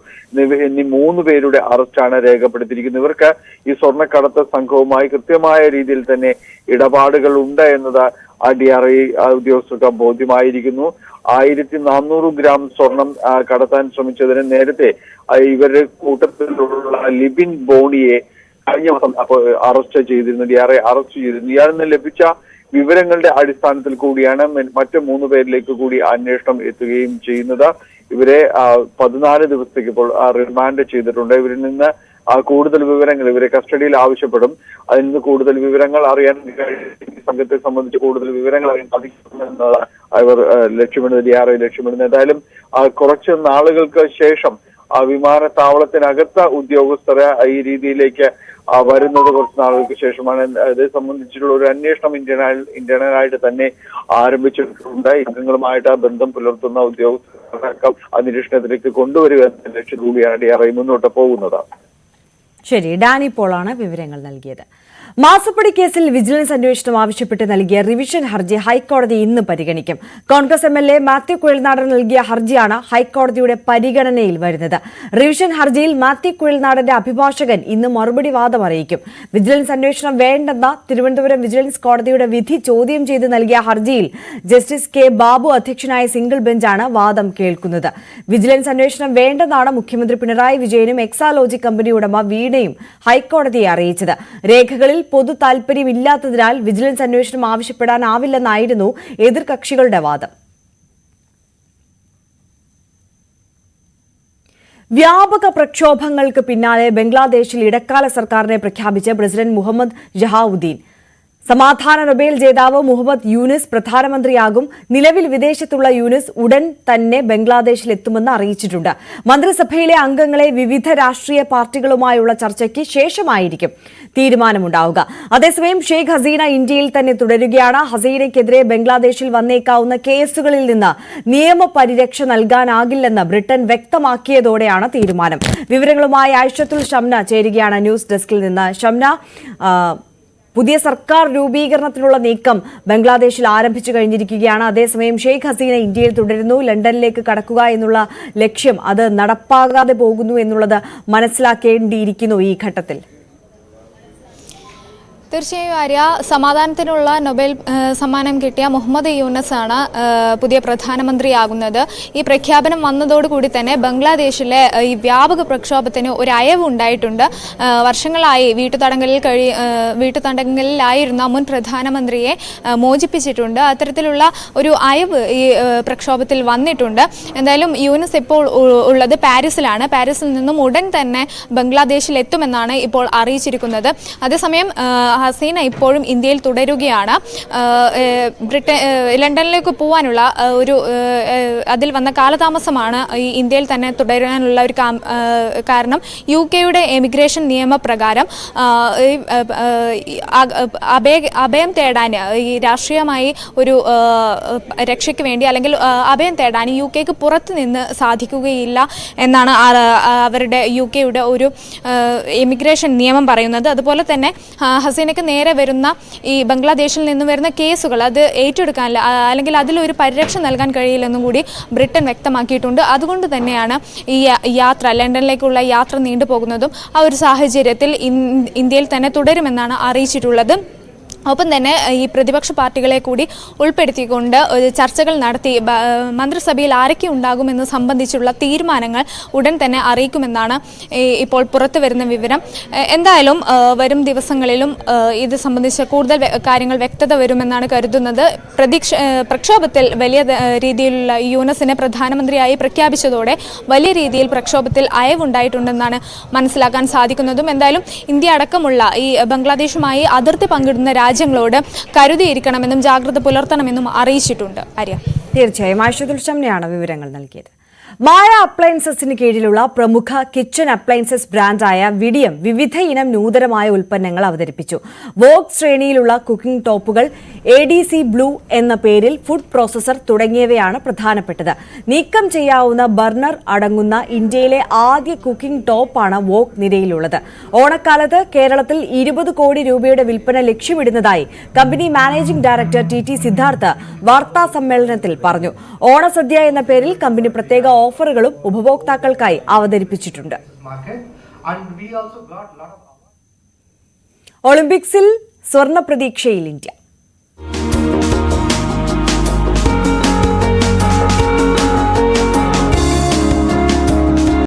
എന്നീ 3 പേരുടെ അറസ്റ്റാണ് രേഖപ്പെടുത്തിയിരിക്കുന്നത്. ഇവർക്ക് ഈ സ്വർണ്ണക്കടത്ത് സംഘവുമായി കൃത്യമായ രീതിയിൽ തന്നെ ഇടപാടുകൾ ഉണ്ട് എന്നത് DRI ഉദ്യോഗസ്ഥർക്ക് ബോധ്യമായിരിക്കുന്നു. 1400 ഗ്രാം സ്വർണം കടത്താൻ ശ്രമിച്ചതിന് നേരത്തെ ഇവരുടെ കൂട്ടത്തിലുള്ള ലിബിൻ ബോണിയെ കഴിഞ്ഞ ദിവസം അറസ്റ്റ് ചെയ്തിരുന്നു. DRI അറസ്റ്റ് ചെയ്തിരുന്നു. ഇയാളിൽ നിന്ന് ലഭിച്ച വിവരങ്ങളുടെ അടിസ്ഥാനത്തിൽ കൂടിയാണ് മറ്റ് 3 പേരിലേക്ക് കൂടി അന്വേഷണം എത്തുകയും ചെയ്യുന്നത്. ഇവരെ 14 ദിവസത്തേക്ക് ഇപ്പോൾ റിമാൻഡ് ചെയ്തിട്ടുണ്ട്. ഇവരിൽ നിന്ന് കൂടുതൽ വിവരങ്ങൾ ഇവരെ കസ്റ്റഡിയിൽ ആവശ്യപ്പെടും. അതിൽ നിന്ന് കൂടുതൽ വിവരങ്ങൾ അറിയാൻ സംഘത്തെ സംബന്ധിച്ച് കൂടുതൽ വിവരങ്ങൾ അറിയാൻ സാധിക്കുമെന്നതാണ് ഇവർ ലക്ഷ്യമിടുന്നത്, DRI ലക്ഷ്യമിടുന്നത്. എന്തായാലും കുറച്ച് നാളുകൾക്ക് ശേഷം വിമാനത്താവളത്തിനകത്ത ഉദ്യോഗസ്ഥരെ ഈ രീതിയിലേക്ക് വരുന്നത് കുറച്ച് നാളുകൾക്ക് ശേഷമാണ്. ഇത് സംബന്ധിച്ചിട്ടുള്ള ഒരു അന്വേഷണം ഇന്ത്യനായിട്ട് തന്നെ ആരംഭിച്ചിട്ടുണ്ട്. ഇംഗങ്ങളുമായിട്ട് ബന്ധം പുലർത്തുന്ന ഉദ്യോഗസ്ഥരടക്കം നിരീക്ഷണത്തിലേക്ക് കൊണ്ടുവരിക എന്ന ലക്ഷ്യത്തോടെയാണ് DRI മുന്നോട്ട് പോകുന്നത്. ശരി, ഡാനി പോളാണ് വിവരങ്ങൾ നൽകിയത്. മാസപ്പടി കേസിൽ വിജിലൻസ് അന്വേഷണം ആവശ്യപ്പെട്ട് നൽകിയ റിവിഷൻ ഹർജി ഹൈക്കോടതി ഇന്ന് പരിഗണിക്കും. കോൺഗ്രസ് MLA മാത്യു കുഴൽനാടൻ നൽകിയ ഹർജിയാണ് ഹൈക്കോടതിയുടെ പരിഗണനയിൽ വരുന്നത്. റിവിഷൻ ഹർജിയിൽ മാത്യു കുഴൽനാടന്റെ അഭിഭാഷകൻ ഇന്ന് മറുപടി വാദം അറിയിക്കും. വിജിലൻസ് അന്വേഷണം വേണ്ടെന്ന തിരുവനന്തപുരം വിജിലൻസ് കോടതിയുടെ വിധി ചോദ്യം ചെയ്ത് നൽകിയ ഹർജിയിൽ ജസ്റ്റിസ് K. ബാബു അധ്യക്ഷനായ സിംഗിൾ ബെഞ്ചാണ് വാദം കേൾക്കുന്നത്. വിജിലൻസ് അന്വേഷണം വേണ്ടെന്നാണ് മുഖ്യമന്ത്രി പിണറായി വിജയനും എക്സാലോജി കമ്പനി ഉടമ വീണയും ഹൈക്കോടതിയെ അറിയിച്ചത്. രേഖകളിൽ പൊതു താൽപര്യമില്ലാത്തതിനാൽ വിജിലൻസ് അന്വേഷണം ആവശ്യപ്പെടാനാവില്ലെന്നായിരുന്നു എതിർകക്ഷികളുടെ വാദം. വ്യാപക പ്രക്ഷോഭങ്ങൾക്ക് പിന്നാലെ ബംഗ്ലാദേശിൽ ഇടക്കാല സർക്കാരിനെ പ്രഖ്യാപിച്ച് പ്രസിഡന്റ് മുഹമ്മദ് ജഹാവുദ്ദീൻ. സമാധാന നൊബേൽ ജേതാവ് മുഹമ്മദ് യൂനിസ് പ്രധാനമന്ത്രിയാകും. നിലവിൽ വിദേശത്തുള്ള യൂനിസ് ഉടൻ തന്നെ ബംഗ്ലാദേശിലെത്തുമെന്ന് അറിയിച്ചിട്ടുണ്ട്. മന്ത്രിസഭയിലെ അംഗങ്ങളെ വിവിധ രാഷ്ട്രീയ പാർട്ടികളുമായുള്ള ചർച്ചയ്ക്ക് ശേഷമായിരിക്കും തീരുമാനമുണ്ടാവുക. അതേസമയം ഷെയ്ഖ് ഹസീന ഇന്ത്യയിൽ തന്നെ തുടരുകയാണ്. ഹസീനയ്ക്കെതിരെ ബംഗ്ലാദേശിൽ വന്നേക്കാവുന്ന കേസുകളിൽ നിന്ന് നിയമപരിരക്ഷ നൽകാനാകില്ലെന്ന് ബ്രിട്ടൻ വ്യക്തമാക്കിയതോടെയാണ് തീരുമാനം. വിവരങ്ങളുമായി ആയിഷത്തുൽ ഷംന ചേരുകയാണ് ന്യൂസ് ഡെസ്കിൽ നിന്ന്. ഷംന, പുതിയ സർക്കാർ രൂപീകരണത്തിനുള്ള നീക്കം ബംഗ്ലാദേശിൽ ആരംഭിച്ചു കഴിഞ്ഞിരിക്കുകയാണ്. അതേസമയം ഷെയ്ഖ് ഹസീന ഇന്ത്യയിൽ തുടരുന്നു. ലണ്ടനിലേക്ക് കടക്കുക എന്നുള്ള ലക്ഷ്യം അത് നടപ്പാകാതെ പോകുന്നു എന്നുള്ളത് മനസ്സിലാക്കേണ്ടിയിരിക്കുന്നു ഈ ഘട്ടത്തിൽ. തീർച്ചയായും ആര്യ, സമാധാനത്തിനുള്ള നൊബേൽ സമ്മാനം കിട്ടിയ മുഹമ്മദ് യൂനസ് ആണ് പുതിയ പ്രധാനമന്ത്രിയാകുന്നത്. ഈ പ്രഖ്യാപനം വന്നതോടുകൂടി തന്നെ ബംഗ്ലാദേശിലെ ഈ വ്യാപക പ്രക്ഷോഭത്തിന് ഒരു അയവ് ഉണ്ടായിട്ടുണ്ട്. വർഷങ്ങളായി വീട്ടുതടങ്കലിലായിരുന്ന മുൻ പ്രധാനമന്ത്രിയെ മോചിപ്പിച്ചിട്ടുണ്ട്. അത്തരത്തിലുള്ള ഒരു അയവ് ഈ പ്രക്ഷോഭത്തിൽ വന്നിട്ടുണ്ട്. എന്തായാലും യൂനസ് ഇപ്പോൾ ഉള്ളത് പാരീസിലാണ്. പാരീസിൽ നിന്നും ഉടൻ തന്നെ ബംഗ്ലാദേശിൽ എത്തുമെന്നാണ് ഇപ്പോൾ അറിയിച്ചിരിക്കുന്നത്. അതേസമയം ഹസീന ഇപ്പോഴും ഇന്ത്യയിൽ തുടരുകയാണ്. ലണ്ടനിലേക്ക് പോകാനുള്ള അതിൽ വന്ന കാലതാമസമാണ് ഈ ഇന്ത്യയിൽ തന്നെ തുടരാനുള്ള ഒരു കാരണം. UK എമിഗ്രേഷൻ നിയമപ്രകാരം അഭയം തേടാൻ ഈ രാഷ്ട്രീയമായി ഒരു രക്ഷയ്ക്ക് വേണ്ടി അല്ലെങ്കിൽ അഭയം തേടാൻ UK പുറത്തു നിന്ന് സാധിക്കുകയില്ല എന്നാണ് അവരുടെ UK ഒരു എമിഗ്രേഷൻ നിയമം പറയുന്നത്. അതുപോലെ തന്നെ ഹസീനയ്ക്ക് നേരെ വരുന്ന ഈ ബംഗ്ലാദേശിൽ നിന്ന് വരുന്ന കേസുകൾ അത് ഏറ്റെടുക്കാൻ അല്ലെങ്കിൽ അതിലൊരു പരിരക്ഷ നൽകാൻ കഴിയില്ലെന്നും കൂടി ബ്രിട്ടൻ വ്യക്തമാക്കിയിട്ടുണ്ട്. അതുകൊണ്ട് തന്നെയാണ് ഈ യാത്ര, ലണ്ടനിലേക്കുള്ള യാത്ര നീണ്ടുപോകുന്നതും. ആ ഒരു സാഹചര്യത്തിൽ ഇന്ത്യയിൽ തന്നെ തുടരുമെന്നാണ് അറിയിച്ചിട്ടുള്ളത്. ഒപ്പം തന്നെ ഈ പ്രതിപക്ഷ പാർട്ടികളെ കൂടി ഉൾപ്പെടുത്തിക്കൊണ്ട് ചർച്ചകൾ നടത്തി മന്ത്രിസഭയിൽ ആരൊക്കെ ഉണ്ടാകുമെന്ന് സംബന്ധിച്ചുള്ള തീരുമാനങ്ങൾ ഉടൻ തന്നെ അറിയിക്കുമെന്നാണ് ഇപ്പോൾ പുറത്തു വരുന്ന വിവരം. എന്തായാലും വരും ദിവസങ്ങളിലും ഇത് സംബന്ധിച്ച കൂടുതൽ കാര്യങ്ങൾ വ്യക്തത വരുമെന്നാണ് കരുതുന്നത്. പ്രക്ഷോഭത്തിൽ വലിയ രീതിയിലുള്ള യൂനസിനെ പ്രധാനമന്ത്രിയായി പ്രഖ്യാപിച്ചതോടെ വലിയ രീതിയിൽ പ്രക്ഷോഭത്തിൽ അയവുണ്ടായിട്ടുണ്ടെന്നാണ് മനസ്സിലാക്കാൻ സാധിക്കുന്നതും. എന്തായാലും ഇന്ത്യ അടക്കമുള്ള ഈ ബംഗ്ലാദേശുമായി അതിർത്തി പങ്കിടുന്ന രാജ്യങ്ങളോട് കരുതിയിരിക്കണമെന്നും ജാഗ്രത പുലർത്തണമെന്നും അറിയിച്ചിട്ടുണ്ട്. ആര്യ, തീർച്ചയായും ആയിഷത്തുൽ ഷംനയാണ് വിവരങ്ങൾ നൽകിയത്. മായ അപ്ലയൻസസിന് കീഴിലുള്ള പ്രമുഖ കിച്ചൺ അപ്ലയൻസസ് ബ്രാൻഡായ വിഡിയം വിവിധ ഇനം നൂതനമായ ഉൽപ്പന്നങ്ങൾ അവതരിപ്പിച്ചു. വോഗ് ശ്രേണിയിലുള്ള കുക്കിംഗ് ടോപ്പുകൾ, ADC ബ്ലൂ എന്ന പേരിൽ ഫുഡ് പ്രോസസർ തുടങ്ങിയവയാണ് പ്രധാനപ്പെട്ടത്. നീക്കം ചെയ്യാവുന്ന ബർണർ അടങ്ങുന്ന ഇന്ത്യയിലെ ആദ്യ കുക്കിംഗ് ടോപ്പാണ് വോഗ് നിരയിലുള്ളത്. ഓണക്കാലത്ത് കേരളത്തിൽ 20 കോടി രൂപയുടെ വിൽപ്പന ലക്ഷ്യമിടുന്നതായി company managing director TT Siddharth വാർത്താ സമ്മേളനത്തിൽ പറഞ്ഞു. ഓണസദ്യ എന്ന പേരിൽ കമ്പനി പ്രത്യേക ഓഫറുകളും ഉപഭോക്താക്കൾക്കായി അവതരിപ്പിച്ചിട്ടുണ്ട്. ഒളിമ്പിക്സിൽ സ്വർണ്ണ പ്രതീക്ഷയിൽ ഇന്ത്യ.